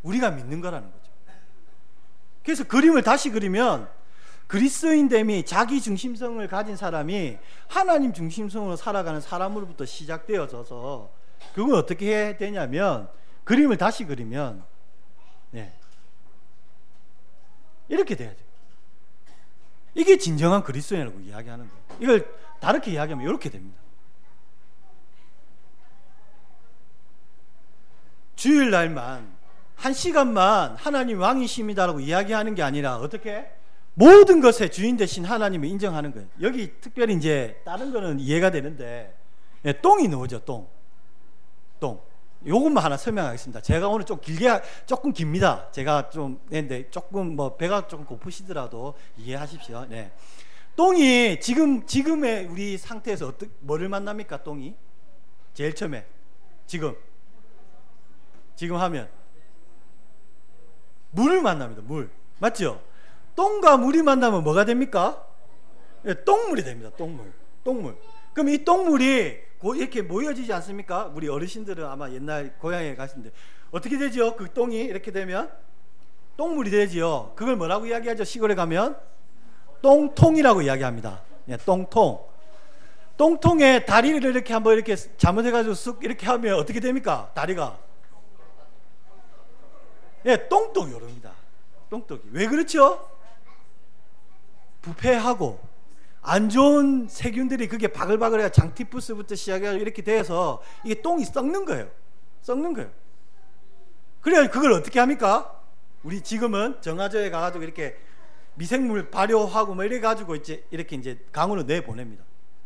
우리가 믿는 거라는 거죠. 그래서 그림을 다시 그리면 그리스도인됨이 자기 중심성을 가진 사람이 하나님 중심성으로 살아가는 사람으로부터 시작되어져서 그건 어떻게 해야 되냐면 그림을 다시 그리면 이렇게 돼야 돼요. 이게 진정한 그리스도인이라고 이야기하는 거예요. 이걸 다르게 이야기하면 이렇게 됩니다. 주일날만 1시간만 하나님 왕이십니다라고 이야기하는 게 아니라 어떻게? 모든 것의 주인 되신 하나님을 인정하는 거예요. 여기 특별히 이제 다른 거는 이해가 되는데 똥이 나오죠. 똥. 요것만 하나 설명하겠습니다. 제가 오늘 좀 길게 조금 깁니다. 제가 좀 근데 조금 뭐 배가 조금 고프시더라도 이해하십시오. 네. 똥이 지금의 우리 상태에서 뭐를 만납니까? 똥이 제일 처음에 지금 하면 물을 만납니다. 물 맞죠? 똥과 물이 만나면 뭐가 됩니까? 똥물이 됩니다. 똥물. 그럼 이 똥물이 이렇게 모여지지 않습니까? 우리 어르신들은 아마 옛날 고향에 가시는데 어떻게 되죠? 그 똥이 이렇게 되면 똥물이 되지요. 그걸 뭐라고 이야기하죠? 시골에 가면 똥통이라고 이야기합니다. 똥통. 똥통에 다리를 이렇게 한번 이렇게 잘못해가지고 쑥 이렇게 하면 어떻게 됩니까? 다리가 똥떡이 오릅니다. 똥떡이. 왜 그렇죠? 부패하고 안 좋은 세균들이 그게 바글바글해가 장티푸스부터 시작해서 이렇게 돼서 이게 똥이 썩는 거예요. 그래야 그걸 어떻게 합니까? 우리 지금은 정화조에 가가지고 이렇게 미생물 발효하고 뭐 이래 가지고 이렇게 강으로 내 보냅니다.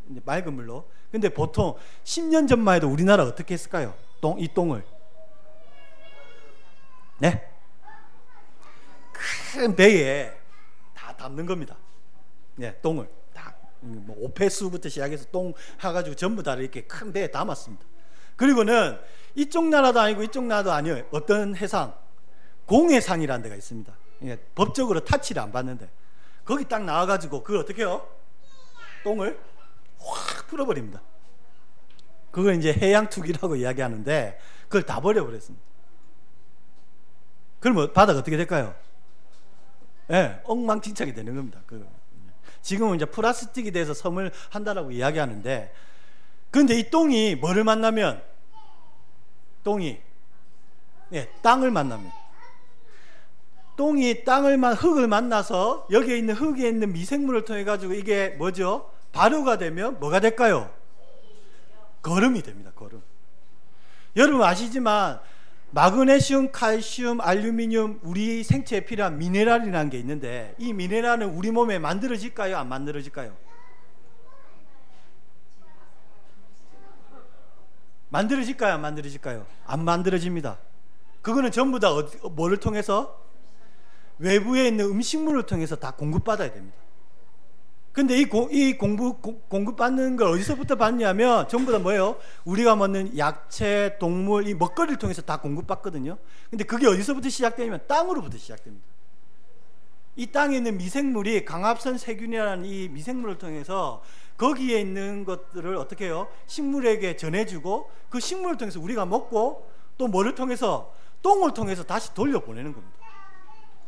이제 맑은 물로. 근데 보통 10년 전만 해도 우리나라 어떻게 했을까요? 이 똥을 큰 배에 다 담는 겁니다. 똥을 다 뭐 오폐수부터 시작해서 똥 해가지고 전부 다 이렇게 큰 배에 담았습니다. 그리고는 이쪽 나라도 아니고 이쪽 나라도 아니에요. 어떤 해상, 공해상이라는 데가 있습니다. 법적으로 타치를 안 받는데 거기 딱 나와가지고 그걸 어떻게 해요? 똥을 확 풀어버립니다. 그걸 이제 해양투기라고 이야기하는데 그걸 다 버려버렸습니다. 그러면 바다가 어떻게 될까요? 엉망진창이 되는 겁니다. 지금은 이제 플라스틱이 돼서 섬을 한다라고 이야기하는데, 그런데 이 똥이 뭐를 만나면, 땅을 만나면, 똥이 흙을 만나서 여기에 있는 흙에 있는 미생물을 통해 가지고 이게 뭐죠? 발효가 되면 뭐가 될까요? 거름이 됩니다. 거름. 여러분 아시지만 마그네슘, 칼슘, 알루미늄, 우리 생체에 필요한 미네랄이라는 게 있는데 이 미네랄은 우리 몸에 만들어질까요? 안 만들어질까요? 만들어질까요? 안 만들어질까요? 안 만들어집니다. 그거는 전부 다 뭐를 통해서? 외부에 있는 음식물을 통해서 다 공급받아야 됩니다. 근데 이 공급받는 걸 어디서부터 받냐면 전부 다 뭐예요? 우리가 먹는 야채, 동물, 이 먹거리를 통해서 다 공급받거든요. 근데 그게 어디서부터 시작되냐면 땅으로부터 시작됩니다. 이 땅에 있는 미생물이 강압선 세균이라는 이 미생물을 통해서 거기에 있는 것들을 어떻게 해요? 식물에게 전해주고 그 식물을 통해서 우리가 먹고 또 뭐를 통해서? 똥을 통해서 다시 돌려보내는 겁니다.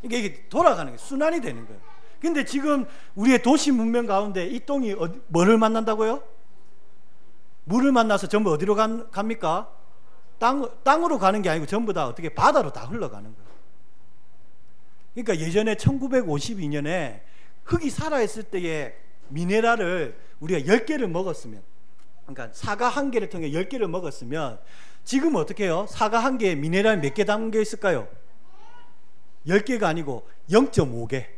이게 돌아가는 게 순환이 되는 거예요. 근데 지금 우리의 도시 문명 가운데 이 똥이 뭐를 만난다고요? 물을 만나서 전부 어디로 갑니까? 땅으로 가는 게 아니고 전부 다 어떻게 바다로 다 흘러가는 거예요. 그러니까 예전에 1952년에 흙이 살아있을 때의 미네랄을 우리가 10개를 먹었으면, 그러니까 사과 1개를 통해 10개를 먹었으면 지금 어떻게 해요? 사과 한 개에 미네랄 몇 개 담겨 있을까요? 10개가 아니고 0.5개.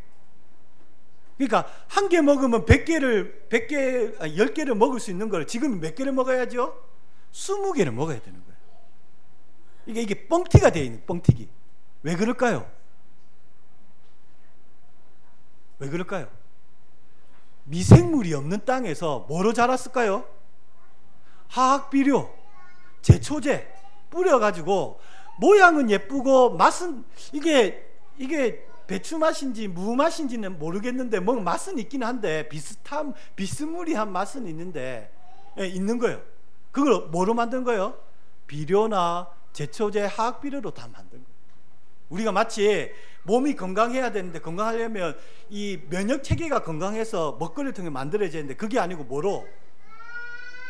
그러니까 한 개 먹으면 10개를 먹을 수 있는 걸 지금 몇 개를 먹어야죠? 20개를 먹어야 되는 거예요. 이게 뻥튀가 되어 있는 뻥튀기. 왜 그럴까요? 왜 그럴까요? 미생물이 없는 땅에서 뭐로 자랐을까요? 화학비료, 제초제 뿌려가지고 모양은 예쁘고 맛은 이게 배추 맛인지 무 맛인지는 모르겠는데 뭐 맛은 있긴 한데 비스무리한 맛은 있는데 있는 거예요. 그걸 뭐로 만든 거예요? 비료나 제초제, 화학비료로 다 만든 거예요. 우리가 마치 몸이 건강해야 되는데 건강하려면 이 면역 체계가 건강해서 먹거리를 통해 만들어져야 되는데 그게 아니고 뭐로?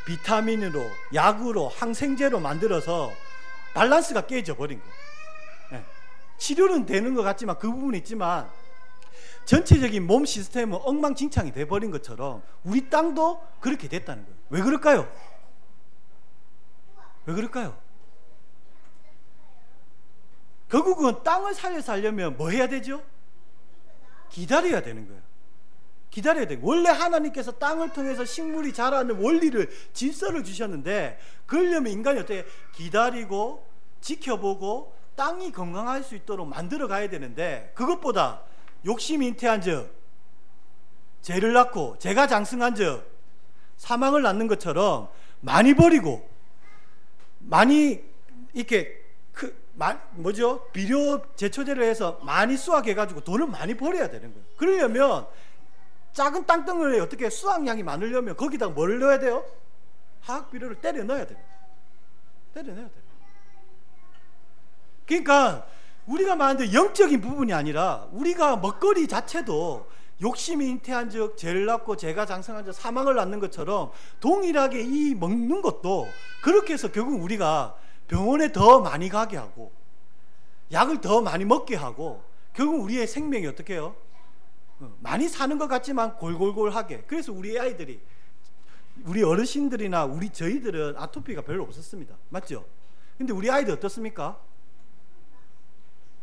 비타민으로, 약으로, 항생제로 만들어서 밸런스가 깨져 버린 거예요. 네. 치료는 되는 것 같지만 그 부분이 있지만 전체적인 몸 시스템은 엉망진창이 돼버린 것처럼 우리 땅도 그렇게 됐다는 거예요. 왜 그럴까요? 왜 그럴까요? 결국은 땅을 살려면 뭐 해야 되죠? 기다려야 되는 거예요. 기다려야 돼요. 원래 하나님께서 땅을 통해서 식물이 자라는 원리를, 질서를 주셨는데 그러려면 인간이 어떻게 기다리고 지켜보고 땅이 건강할 수 있도록 만들어 가야 되는데 그것보다 욕심이 잉태한 즉 죄를 낳고 죄가 장승한 즉 사망을 낳는 것처럼 많이 버리고 많이 이렇게 비료 제초제를 해서 많이 수확해가지고 돈을 많이 벌어야 되는 거예요. 그러려면 작은 땅덩어리에 어떻게 수확량이 많으려면 거기다가 뭘 넣어야 돼요? 화학비료를 때려 넣어야 돼요. 때려 넣어야 돼요. 그러니까 우리가 말하는 영적인 부분이 아니라 우리가 먹거리 자체도 욕심이 잉태한 즉 죄를 낳고 죄가 장성한 즉 사망을 낳는 것처럼 동일하게 이 먹는 것도 그렇게 해서 결국 우리가 병원에 더 많이 가게 하고 약을 더 많이 먹게 하고 결국 우리의 생명이 어떻게 해요? 많이 사는 것 같지만 골골골하게. 그래서 우리 아이들이, 우리 어르신들이나 저희들은 아토피가 별로 없었습니다. 맞죠? 근데 우리 아이들 어떻습니까?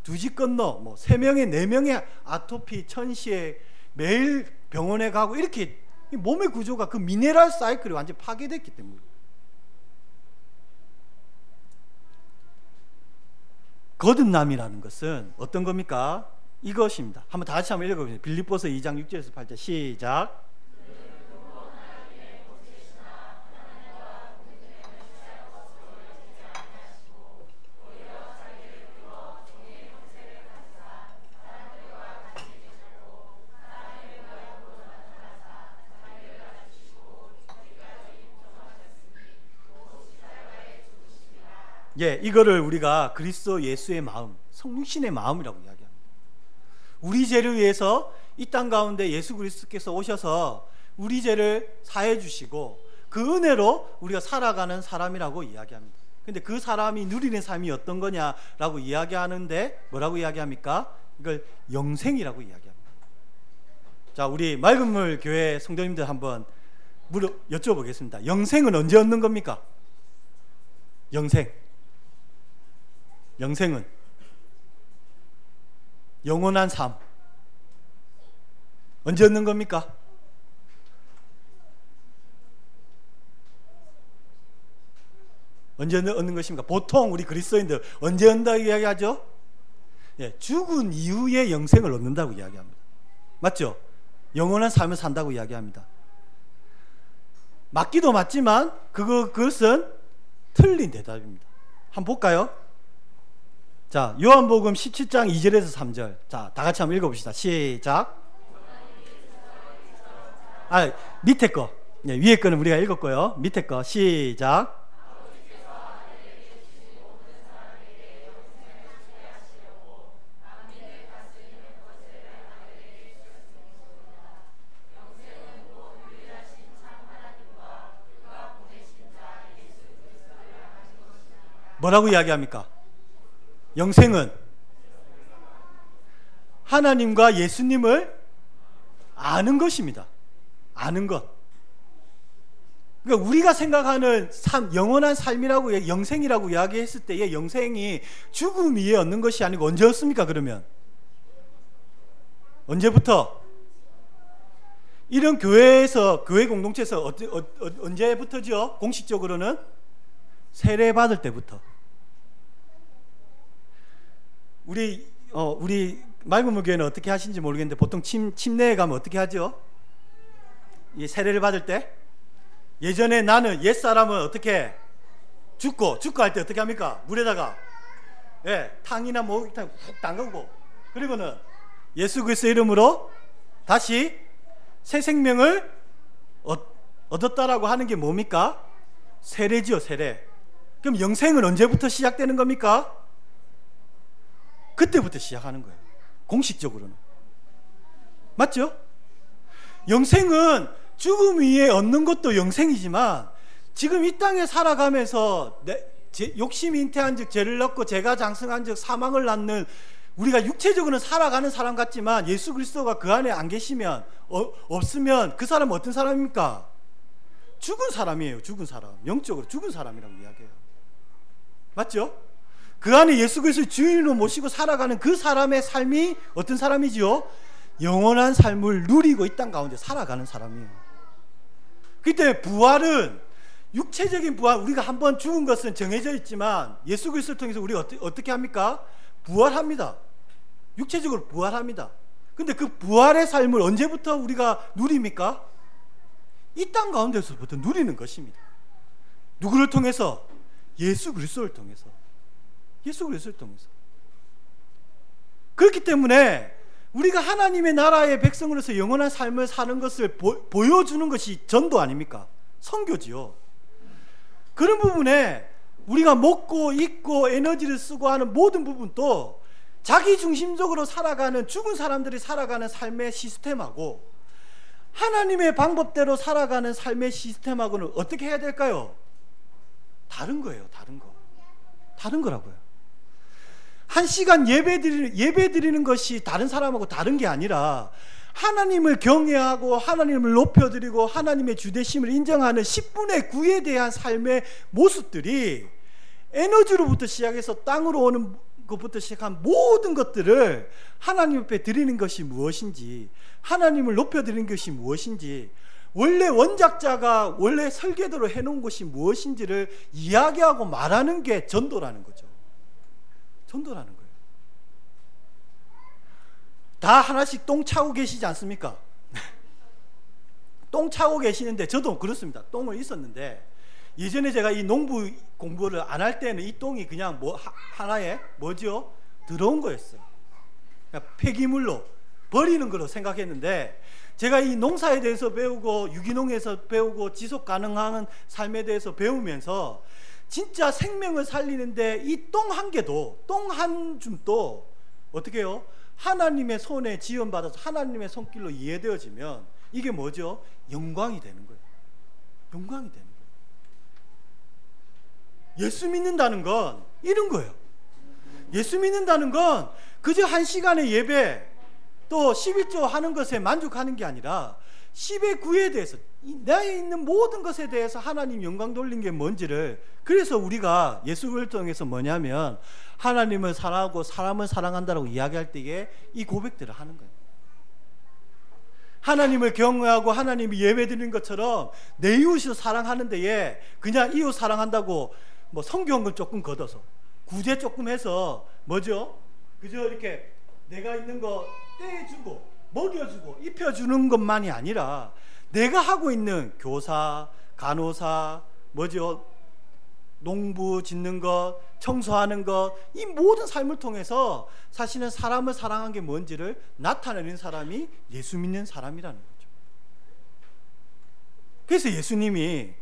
2집 건너 3명에 4명의 아토피, 천시에 매일 병원에 가고 이렇게 몸의 구조가 그 미네랄 사이클이 완전히 파괴됐기 때문에. 거듭남이라는 것은 어떤 겁니까? 이것입니다. 한번 다 같이 한번 읽어보세요. 빌립보서 2장 6절에서 8절 시작. 예, 이거를 우리가 그리스도 예수의 마음, 성육신의 마음이라고 이야기합니다. 우리 죄를 위해서 이 땅 가운데 예수 그리스도께서 오셔서 우리 죄를 사해 주시고 그 은혜로 우리가 살아가는 사람이라고 이야기합니다. 근데 그 사람이 누리는 삶이 어떤 거냐라고 이야기하는데 뭐라고 이야기합니까? 이걸 영생이라고 이야기합니다. 자, 우리 맑은물 교회 성도님들 한번 여쭤보겠습니다. 영생은 언제 얻는 겁니까? 영생은 영원한 삶 언제 얻는 겁니까? 언제 얻는 것입니까? 보통 우리 그리스도인들 언제 얻는다고 이야기하죠? 예, 죽은 이후에 영생을 얻는다고 이야기합니다. 맞죠? 영원한 삶을 산다고 이야기합니다. 맞기도 맞지만 그것은 틀린 대답입니다. 한번 볼까요? 자, 요한복음 17장 2절에서 3절. 자, 다 같이 한번 읽어봅시다. 시작. 밑에 거. 네, 위에 거는 우리가 읽었고요. 밑에 거. 시작. 뭐라고 이야기합니까? 영생은 하나님과 예수님을 아는 것입니다. 아는 것. 그러니까 우리가 생각하는 영원한 삶이라고, 영생이라고 이야기했을 때의 영생이 죽음 위에 얻는 것이 아니고 언제였습니까? 그러면 언제부터? 이런 교회에서, 교회 공동체에서 언제부터죠? 공식적으로는 세례 받을 때부터. 우리 맑은 교회는 어떻게 하시는지 모르겠는데 보통 침례에 가면 어떻게 하죠? 이 세례를 받을 때 예전에 나는 옛사람은 어떻게 죽고 할 때 어떻게 합니까? 물에다가 탕이나 목욕탕 훅 담그고, 그리고는 예수 그리스도 이름으로 다시 새 생명을 얻었다라고 하는 게 뭡니까? 세례지요, 세례. 그럼 영생은 언제부터 시작되는 겁니까? 그때부터 시작하는 거예요, 공식적으로는. 맞죠? 영생은 죽음 위에 얻는 것도 영생이지만, 지금 이 땅에 살아가면서 욕심이 잉태한 즉 죄를 낳고 죄가 장성한 즉 사망을 낳는, 우리가 육체적으로는 살아가는 사람 같지만 예수 그리스도가 그 안에 안 계시면, 없으면 그 사람은 어떤 사람입니까? 죽은 사람이에요. 죽은 사람. 영적으로 죽은 사람이라고 이야기해요. 맞죠? 그 안에 예수 그리스도를 주인으로 모시고 살아가는 그 사람의 삶이 어떤 사람이지요? 영원한 삶을 누리고 이 땅 가운데 살아가는 사람이에요. 그렇기 때문에 부활은, 육체적인 부활, 우리가 한번 죽은 것은 정해져 있지만 예수 그리스도를 통해서 우리가 어떻게 합니까? 부활합니다. 육체적으로 부활합니다. 근데 그 부활의 삶을 언제부터 우리가 누립니까? 이 땅 가운데서부터 누리는 것입니다. 누구를 통해서? 예수 그리스도를 통해서. 예수 그리스도를 통해서. 그렇기 때문에 우리가 하나님의 나라의 백성으로서 영원한 삶을 사는 것을 보여주는 것이 전도 아닙니까? 선교지요. 그런 부분에 우리가 먹고 입고 에너지를 쓰고 하는 모든 부분도 자기 중심적으로 살아가는, 죽은 사람들이 살아가는 삶의 시스템하고 하나님의 방법대로 살아가는 삶의 시스템하고는 어떻게 해야 될까요? 다른 거예요. 다른 거라고요. 한 시간 예배 드리는 것이 다른 사람하고 다른 게 아니라, 하나님을 경외하고 하나님을 높여드리고 하나님의 주되심을 인정하는 10분의 9에 대한 삶의 모습들이, 에너지로부터 시작해서 땅으로 오는 것부터 시작한 모든 것들을 하나님 앞에 드리는 것이 무엇인지, 하나님을 높여드리는 것이 무엇인지, 원래 원작자가 원래 설계대로 해놓은 것이 무엇인지를 이야기하고 말하는 게 전도라는 거죠. 전도라는 거예요. 다 하나씩 똥 차고 계시지 않습니까? 똥 차고 계시는데, 저도 그렇습니다. 똥을 있었는데, 예전에 제가 이 농부 공부를 안 할 때는 이 똥이 그냥 하나의 뭐죠? 들어온 거였어요. 그러니까 폐기물로 버리는 걸로 생각했는데, 제가 이 농사에 대해서 배우고 유기농에서 배우고 지속 가능한 삶에 대해서 배우면서 진짜 생명을 살리는데 이 똥 한 개도, 똥 한 줌도 어떻게 해요? 하나님의 손에 지원받아서 하나님의 손길로 이해되어지면 이게 뭐죠? 영광이 되는 거예요. 영광이 되는 거예요. 예수 믿는다는 건 이런 거예요. 예수 믿는다는 건 그저 한 시간의 예배 또 11조 하는 것에 만족하는 게 아니라 10의 9에 대해서, 나에 있는 모든 것에 대해서 하나님 영광 돌린 게 뭔지를, 그래서 우리가 예수를 통해서 뭐냐면 하나님을 사랑하고 사람을 사랑한다라고 이야기할 때에 이 고백들을 하는 거예요. 하나님을 경외하고 하나님이 예배드리는 것처럼 내 이웃을 사랑하는 데에 그냥 이웃 사랑한다고 뭐 성경을 조금 걷어서 구제 조금 해서 뭐죠? 그저 이렇게 내가 있는 거 떼주고 먹여주고 입혀주는 것만이 아니라 내가 하고 있는 교사, 간호사, 뭐죠? 농부 짓는 것, 청소하는 것, 이 모든 삶을 통해서 사실은 사람을 사랑한 게 뭔지를 나타내는 사람이 예수 믿는 사람이라는 거죠. 그래서 예수님이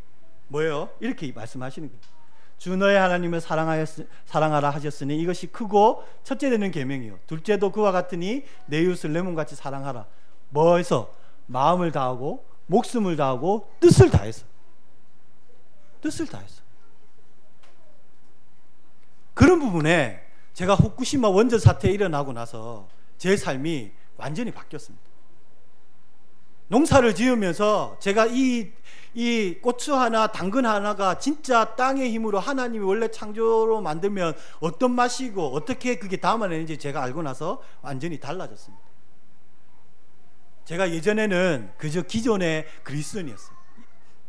뭐예요? 이렇게 말씀하시는 거예요. 주 너의 하나님을 사랑하라 하셨으니 이것이 크고 첫째 되는 계명이요, 둘째도 그와 같으니 내 이웃을 내 몸같이 사랑하라. 뭐해서? 마음을 다하고 목숨을 다하고 뜻을 다해서. 그런 부분에 제가 후쿠시마 원전 사태 일어나고 나서 제 삶이 완전히 바뀌었습니다. 농사를 지으면서 제가 이 고추 하나, 당근 하나가 진짜 땅의 힘으로 하나님이 원래 창조로 만들면 어떤 맛이고 어떻게 그게 담아내는지 제가 알고 나서 완전히 달라졌습니다. 제가 예전에는 그저 기존의 그리스도인이었어요.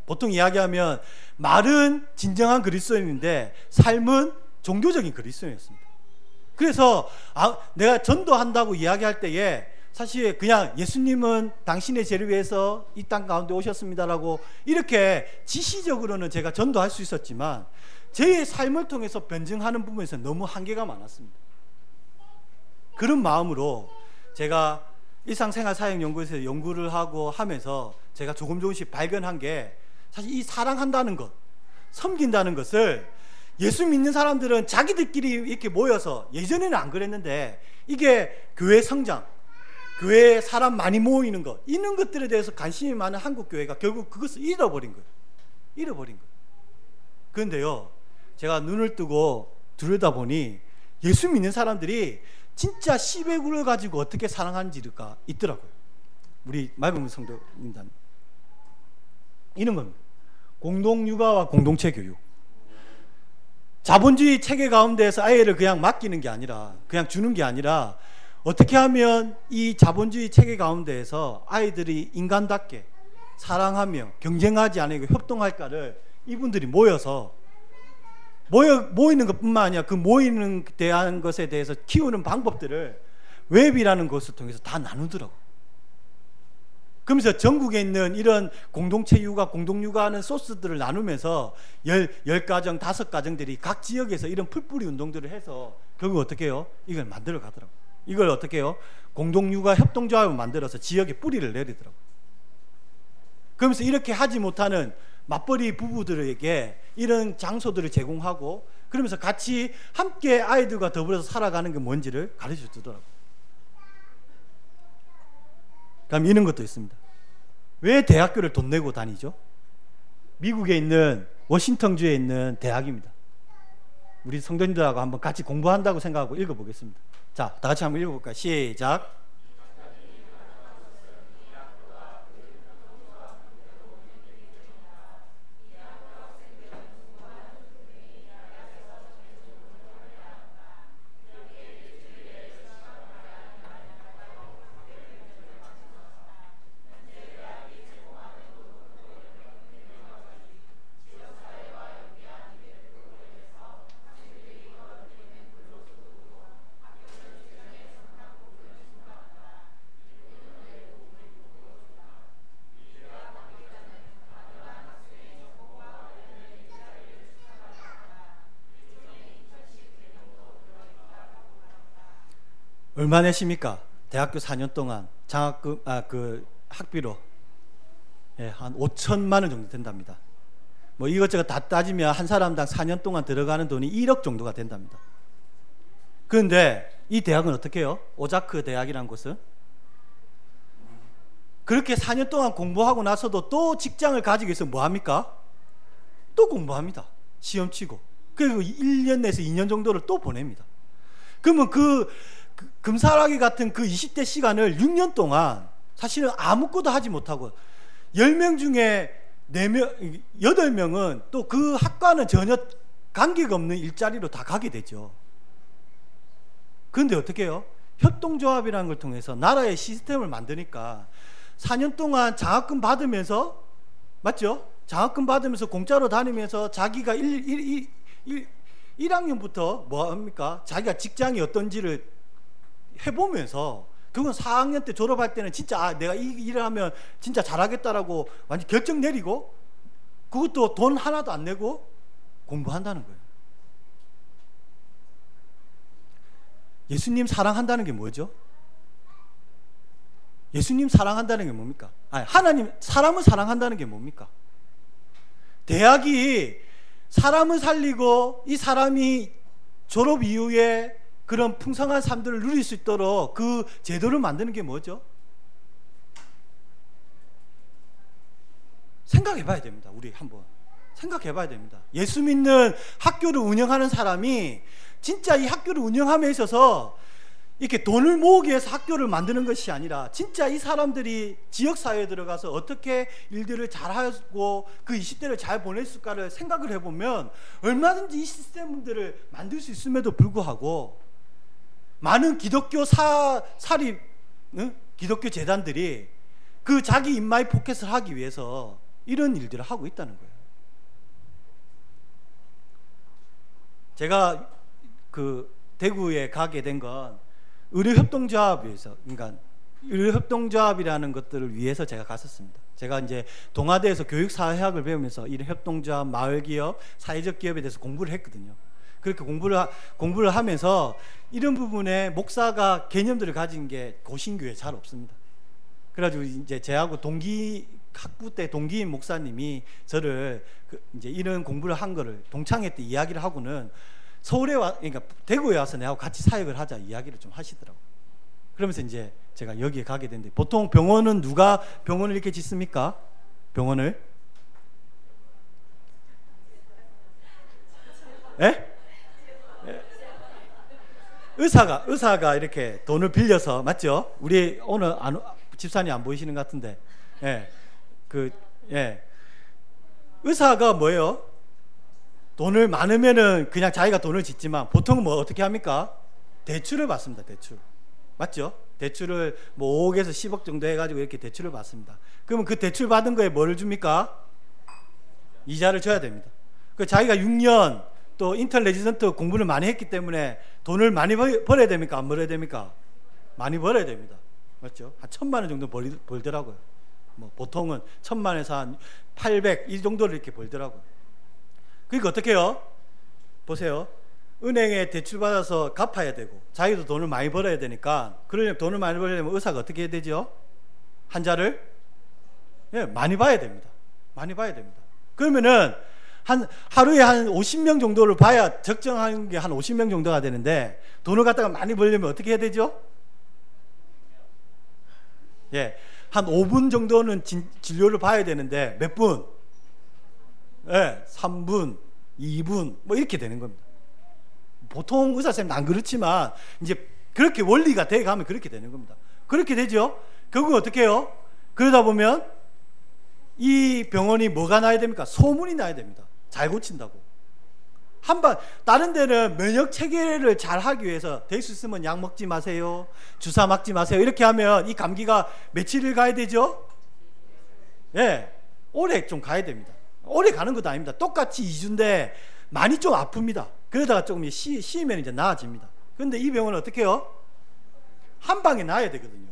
보통 이야기하면 말은 진정한 그리스도인인데 삶은 종교적인 그리스도인이었습니다. 그래서 내가 전도한다고 이야기할 때에 사실 그냥 예수님은 당신의 죄를 위해서 이 땅 가운데 오셨습니다라고 이렇게 지시적으로는 제가 전도할 수 있었지만 제 삶을 통해서 변증하는 부분에서 너무 한계가 많았습니다. 그런 마음으로 제가 일상생활사역연구소에서 연구를 하고 하면서 제가 조금씩 발견한 게 사실 이 사랑한다는 것, 섬긴다는 것을 예수 믿는 사람들은 자기들끼리 이렇게 모여서, 예전에는 안 그랬는데 이게 교회 성장, 교회에 사람 많이 모이는 것, 이런 것들에 대해서 관심이 많은 한국 교회가 결국 그것을 잃어버린 거예요. 잃어버린 거예요. 그런데요, 제가 눈을 뜨고 들여다보니 예수 믿는 사람들이 진짜 시베구를 가지고 어떻게 사랑하는지가 있더라고요. 우리 말씀 성도입니다. 이런 겁니다. 공동육아와 공동체 교육. 자본주의 체계 가운데에서 아이를 그냥 맡기는 게 아니라, 그냥 주는 게 아니라, 어떻게 하면 이 자본주의 체계 가운데에서 아이들이 인간답게 사랑하며 경쟁하지 않고 협동할까를 이분들이 모여서 모이는 것뿐만 아니라 그 모이는 대한 것에 대해서 키우는 방법들을 웹이라는 것을 통해서 다 나누더라고요. 그러면서 전국에 있는 이런 공동체 육아, 공동육아하는 소스들을 나누면서 10가정, 5가정들이 각 지역에서 이런 풀뿌리 운동들을 해서 결국 어떻게 해요? 이걸 만들어 가더라고요. 이걸 어떻게 해요? 공동육아 협동조합을 만들어서 지역에 뿌리를 내리더라고요. 그러면서 이렇게 하지 못하는 맞벌이 부부들에게 이런 장소들을 제공하고, 그러면서 같이 함께 아이들과 더불어서 살아가는 게 뭔지를 가르쳐 주더라고요. 그럼 이런 것도 있습니다. 왜 대학교를 돈 내고 다니죠? 미국에 있는 워싱턴주에 있는 대학입니다. 우리 성도님들하고 한번 같이 공부한다고 생각하고 읽어보겠습니다. 자, 다 같이 한번 읽어볼까요? 시작. 얼마 내십니까? 대학교 4년 동안 장학금, 학비로 한 5천만 원 정도 된답니다. 뭐 이것저것 다 따지면 한 사람당 4년 동안 들어가는 돈이 1억 정도가 된답니다. 그런데 이 대학은 어떻게 해요? 오자크 대학이라는 곳은 그렇게 4년 동안 공부하고 나서도 또 직장을 가지기 위해서 뭐 합니까? 또 공부합니다. 시험 치고. 그리고 1년 내에서 2년 정도를 또 보냅니다. 그러면 금사라기 같은 그 20대 시간을 6년 동안 사실은 아무것도 하지 못하고 10명 중에 8명은 또 그 학과는 전혀 관계가 없는 일자리로 다 가게 되죠. 그런데 어떻게 해요? 협동조합이라는 걸 통해서 나라의 시스템을 만드니까 4년 동안 장학금 받으면서, 맞죠? 장학금 받으면서 공짜로 다니면서 자기가 1학년부터 뭐 합니까? 자기가 직장이 어떤지를 해보면서, 그건 4학년 때 졸업할 때는 진짜 내가 이 일을 하면 진짜 잘하겠다라고 완전 결정 내리고, 그것도 돈 하나도 안 내고 공부한다는 거예요. 예수님 사랑한다는 게 뭐죠? 예수님 사랑한다는 게 뭡니까? 하나님, 사람을 사랑한다는 게 뭡니까? 대학이 사람을 살리고 이 사람이 졸업 이후에 그런 풍성한 삶들을 누릴 수 있도록 그 제도를 만드는 게 뭐죠? 생각해 봐야 됩니다. 우리 한번 생각해 봐야 됩니다. 예수 믿는 학교를 운영하는 사람이 진짜 이 학교를 운영함에 있어서 이렇게 돈을 모으기 위해서 학교를 만드는 것이 아니라 진짜 이 사람들이 지역사회에 들어가서 어떻게 일들을 잘하고 그 20대를 잘 보냈을까를 생각을 해보면 얼마든지 이 시스템들을 만들 수 있음에도 불구하고 많은 기독교 사립 기독교 재단들이 그 자기 인마이 포켓을 하기 위해서 이런 일들을 하고 있다는 거예요. 제가 그 대구에 가게 된 건 의료협동조합에서, 그러니까 의료협동조합이라는 것들을 위해서 제가 갔었습니다. 제가 이제 동아대에서 교육사회학을 배우면서 이런 협동조합, 마을기업, 사회적 기업에 대해서 공부를 했거든요. 그렇게 공부를 하면서 이런 부분에 목사가 개념들을 가진 게 고신교에 잘 없습니다. 그래가지고 이제 제하고 학부 때 동기인 목사님이 저를 이제 이런 공부를 한 거를 동창회 때 이야기를 하고는 그러니까 대구에 와서 내하고 같이 사역을 하자 이야기를 좀 하시더라고요. 그러면서 이제 제가 여기에 가게 됐는데, 보통 병원은 누가 병원을 이렇게 짓습니까? 병원을? 예? 의사가 이렇게 돈을 빌려서, 맞죠? 우리 오늘 집사님 안 보이시는 것 같은데, 의사가 뭐예요? 돈을 많으면은 그냥 자기가 돈을 짓지만 보통은 뭐 어떻게 합니까? 대출을 받습니다. 대출. 맞죠? 대출을 뭐 5억에서 10억 정도 해가지고 이렇게 대출을 받습니다. 그러면 그 대출 받은 거에 뭐를 줍니까? 이자를 줘야 됩니다. 그 자기가 6년 또 인턴 레지던트 공부를 많이 했기 때문에 돈을 많이 벌어야 됩니까? 안 벌어야 됩니까? 많이 벌어야 됩니다. 맞죠? 한 1,000만 원 정도 벌더라고요. 뭐 보통은 1,000만에서 한 800 이 정도를 이렇게 벌더라고요. 그러니까 어떻게 해요? 보세요. 은행에 대출 받아서 갚아야 되고 자기도 돈을 많이 벌어야 되니까, 그러려면 돈을 많이 벌려면 의사가 어떻게 해야 되죠? 환자를 많이 봐야 됩니다. 많이 봐야 됩니다. 그러면은 하루에 한 50명 정도를 봐야, 적정한 게 한 50명 정도가 되는데, 돈을 갖다가 많이 벌려면 어떻게 해야 되죠? 한 5분 정도는 진료를 봐야 되는데 몇 분? 3분, 2분 뭐 이렇게 되는 겁니다. 보통 의사 선생님은 안 그렇지만 이제 그렇게 원리가 돼 가면 그렇게 되는 겁니다. 그렇게 되죠. 결국 어떻게 해요? 그러다 보면 이 병원이 뭐가 나야 됩니까? 소문이 나야 됩니다. 잘 고친다고. 다른 데는 면역 체계를 잘 하기 위해서 될 수 있으면 약 먹지 마세요, 주사 맞지 마세요, 이렇게 하면 이 감기가 며칠을 가야 되죠? 오래 좀 가야 됩니다. 오래 가는 것도 아닙니다. 똑같이 2주인데 많이 좀 아픕니다. 그러다가 조금 쉬면 이제 나아집니다. 그런데 이 병원은 어떻게 해요? 한 방에 나야 되거든요.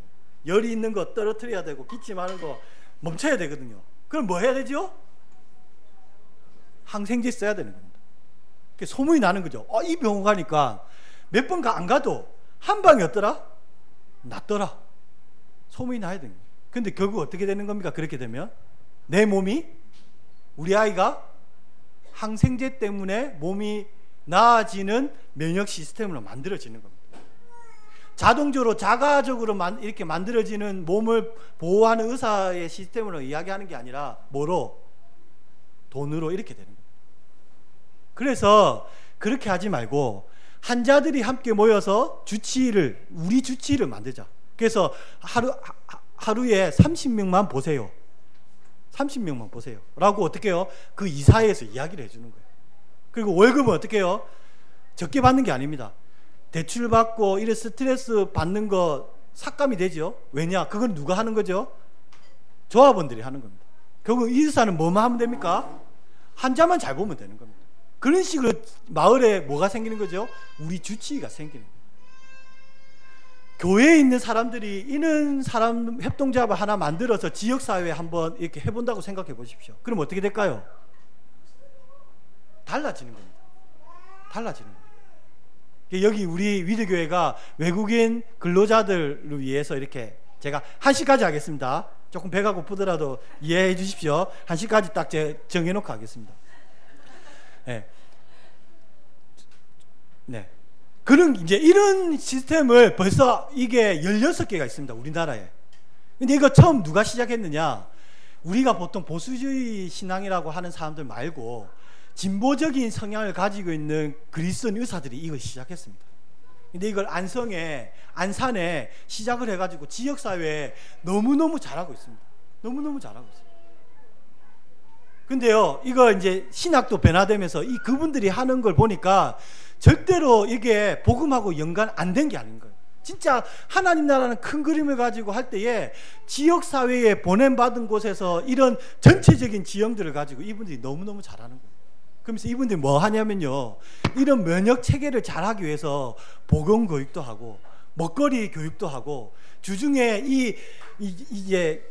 열이 있는 거 떨어뜨려야 되고 기침하는 거 멈춰야 되거든요. 그럼 뭐 해야 되죠? 항생제 써야 되는 겁니다. 소문이 나는 거죠. 이 병원 가니까 몇 번 안 가도 한 방이 어떠라? 낫더라. 소문이 나야 되는 거예요. 근데 결국 어떻게 되는 겁니까? 그렇게 되면 내 몸이, 우리 아이가 항생제 때문에 몸이 나아지는 면역 시스템으로 만들어지는 겁니다. 자동적으로 자가적으로 이렇게 만들어지는 몸을 보호하는 의사의 시스템으로 이야기하는 게 아니라 뭐로? 돈으로 이렇게 되는 겁니다. 그래서 그렇게 하지 말고 환자들이 함께 모여서 우리 주치의를 만들자. 그래서 하루에 30명만 보세요. 30명만 보세요. 라고 어떻게 해요? 그 이사회에서 이야기를 해주는 거예요. 그리고 월급은 어떻게 해요? 적게 받는 게 아닙니다. 대출 받고 이런 스트레스 받는 거 삭감이 되죠. 왜냐? 그건 누가 하는 거죠? 조합원들이 하는 겁니다. 결국 이 의사는 뭐만 하면 됩니까? 환자만 잘 보면 되는 겁니다. 그런 식으로 마을에 뭐가 생기는 거죠? 우리 주치의가 생기는 거예요. 교회에 있는 사람들이 이런 사람 협동조합을 하나 만들어서 지역사회에 한번 이렇게 해본다고 생각해 보십시오. 그럼 어떻게 될까요? 달라지는 겁니다. 달라지는 겁니다. 여기 우리 위드교회가 외국인 근로자들을 위해서 이렇게, 제가 1시까지 하겠습니다. 조금 배가 고프더라도 이해해 주십시오. 1시까지 딱 정해놓고 하겠습니다. 그런 이제 이런 시스템을 벌써 이게 16개가 있습니다. 우리나라에. 근데 이거 처음 누가 시작했느냐? 우리가 보통 보수주의 신앙이라고 하는 사람들 말고 진보적인 성향을 가지고 있는 그리스도인 의사들이 이걸 시작했습니다. 근데 이걸 안산에 시작을 해가지고 지역사회에 너무너무 잘하고 있습니다. 너무너무 잘하고 있습니다. 근데요, 이거 이제 신학도 변화되면서 이 그분들이 하는 걸 보니까 절대로 이게 복음하고 연관 안 된 게 아닌 거예요. 진짜 하나님 나라는 큰 그림을 가지고 할 때에 지역사회에 보냄받은 곳에서 이런 전체적인 지형들을 가지고 이분들이 너무너무 잘하는 거예요. 그러면서 이분들이 뭐 하냐면요, 이런 면역 체계를 잘하기 위해서 보건 교육도 하고 먹거리 교육도 하고, 주중에 이제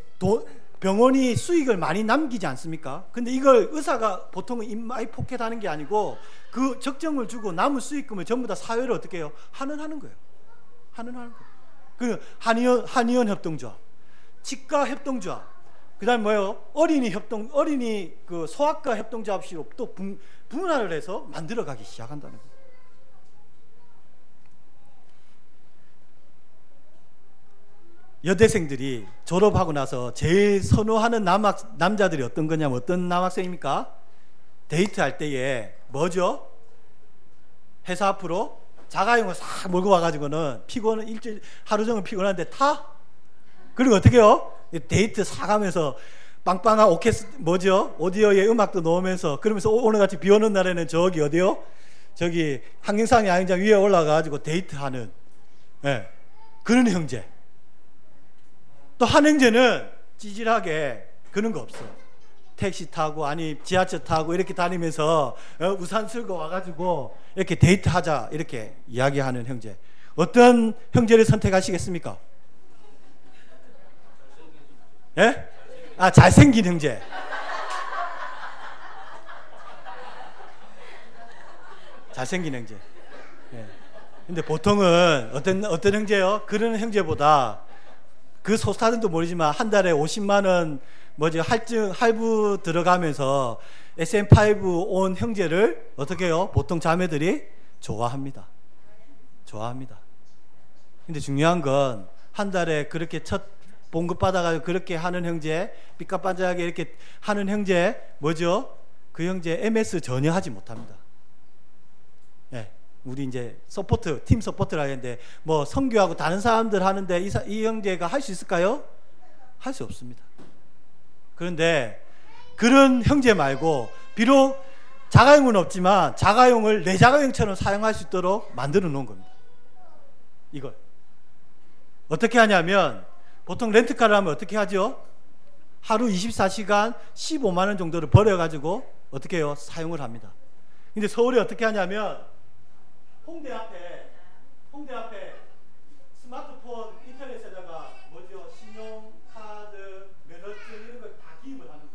병원이 수익을 많이 남기지 않습니까? 근데 이걸 의사가 보통은 인마이 포켓하는 게 아니고 그 적정을 주고 남은 수익금을 전부 다 사회를 어떻게 해요? 하는 거예요. 하는 거예요. 그 한의원 협동조합, 치과 협동조합, 그다음 뭐예요? 어린이 그 소아과 협동조합시로 또 분할을 해서 만들어가기 시작한다는 거예요. 여대생들이 졸업하고 나서 제일 선호하는 남자들이 어떤 거냐면 어떤 남학생입니까? 데이트할 때에 뭐죠? 회사 앞으로 자가용을 싹 몰고 와가지고는 일주일 하루 종일 피곤한데 타? 그리고 어떻게 해요? 데이트 싹 하면서 빵빵한 오디오에 음악도 넣으면서, 그러면서 오늘같이 비 오는 날에는 저기 어디요? 저기 한경상 야영장 위에 올라가가지고 데이트하는, 예, 그런 형제. 또 한 형제는 찌질하게 그런 거 없어. 택시 타고 아니 지하철 타고 이렇게 다니면서 우산 쓸고 와가지고 이렇게 데이트하자 이렇게 이야기하는 형제. 어떤 형제를 선택하시겠습니까? 예? 잘생긴 형제. 잘생긴 형제. 예. 근데 보통은 어떤 형제요? 그런 형제보다 그 소스타든도 모르지만 한 달에 50만 원 할부 들어가면서 SM5 온 형제를 어떻게 해요? 보통 자매들이 좋아합니다. 근데 중요한 건 한 달에 그렇게 첫 봉급 받아가지고 그렇게 하는 형제, 삐까뻔쩍하게 이렇게 하는 형제 그 형제 MS 전혀 하지 못합니다. 예. 우리 이제 팀 서포트를 하는데 선교하고 다른 사람들 하는데 이 형제가 할 수 있을까요? 할 수 없습니다. 그런데 그런 형제 말고 비록 자가용은 없지만 자가용을 내 자가용처럼 사용할 수 있도록 만들어 놓은 겁니다. 이걸 어떻게 하냐면 보통 렌트카를 하면 어떻게 하죠? 하루 24시간 15만 원 정도를 벌어가지고 어떻게 해요? 사용을 합니다. 근데 서울에 어떻게 하냐면 홍대 앞에 스마트폰 인터넷에다가 신용카드, 면허증 이런 걸 다 기입을 하는 거예요.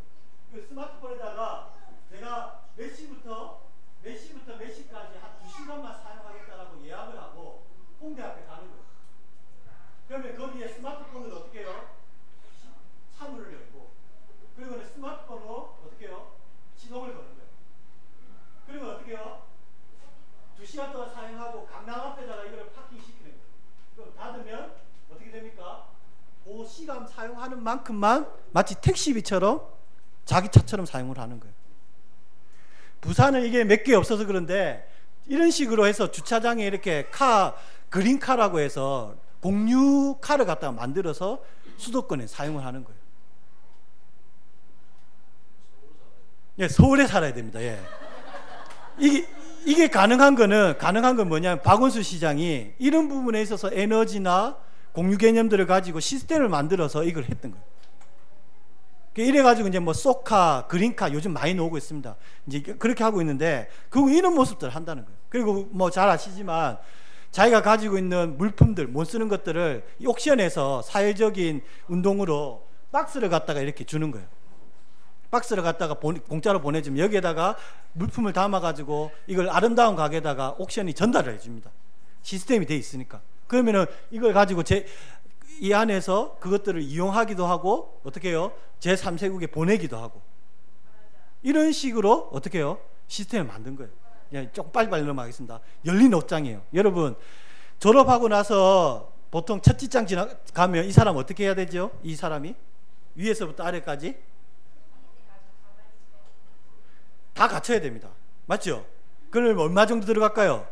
그 스마트폰에다가 내가 몇 시부터 몇 시까지 한 2시간만 사용하겠다라고 예약을 하고 홍대 앞에 가는 거예요. 그러면 거기에 스마트폰을 어떻게 해요? 사무를 열고, 그리고 스마트폰으로 어떻게 해요? 시동을 거는 거예요. 그리고 어떻게 해요? 2시간 동안 사용하고 강남 앞에다가 이걸 파킹시키는 거예요. 그럼 닫으면 어떻게 됩니까? 그 시간 사용하는 만큼만 마치 택시비처럼 자기 차처럼 사용을 하는 거예요. 부산은 이게 몇 개 없어서 그런데 이런 식으로 해서 주차장에 이렇게 그린카라고 해서 공유카를 갖다가 만들어서 수도권에 사용을 하는 거예요. 예, 서울에 살아야 됩니다. 예. 이게 가능한 건 뭐냐면 박원순 시장이 이런 부분에 있어서 에너지나 공유 개념들을 가지고 시스템을 만들어서 이걸 했던 거예요. 이래가지고 이제 소카, 그린카 요즘 많이 나오고 있습니다. 이제 그렇게 하고 있는데, 이런 모습들을 한다는 거예요. 그리고 잘 아시지만 자기가 가지고 있는 물품들, 못 쓰는 것들을 옥션에서 사회적인 운동으로 박스를 갖다가 이렇게 주는 거예요. 박스를 갖다가 공짜로 보내주면 여기에다가 물품을 담아가지고 이걸 아름다운 가게에다가 옥션이 전달을 해줍니다. 시스템이 돼 있으니까. 그러면은 이걸 가지고 이 안에서 그것들을 이용하기도 하고 어떻게 해요? 제3세국에 보내기도 하고, 이런 식으로 어떻게 해요? 시스템을 만든 거예요. 조금 빨리빨리 넘어가겠습니다. 열린 옷장이에요. 여러분 졸업하고 나서 보통 첫 직장 가면 이 사람 어떻게 해야 되죠? 이 사람이 위에서부터 아래까지 다 갖춰야 됩니다. 맞죠? 그럼 얼마 정도 들어갈까요?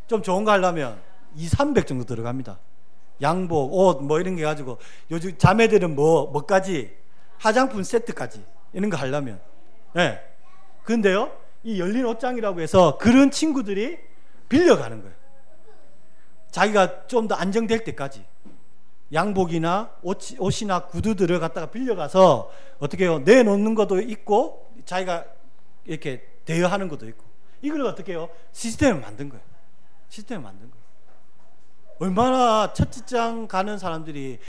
좀 좋은 거 하려면 200~300 정도 들어갑니다. 양복, 옷 뭐 이런 게 가지고 요즘 자매들은 뭐까지 화장품 세트까지 이런 거 하려면. 예. 근데요, 이 열린 옷장이라고 해서 그런 친구들이 빌려가는 거예요. 자기가 좀 더 안정될 때까지 양복이나 옷이나 구두들을 갖다가 빌려가서 어떻게 해요? 내놓는 것도 있고 자기가 이렇게 대여하는 것도 있고, 이걸 어떻게 해요? 시스템을 만든 거예요. 시스템을 만든 거예요. 얼마나 첫 직장 가는 사람들이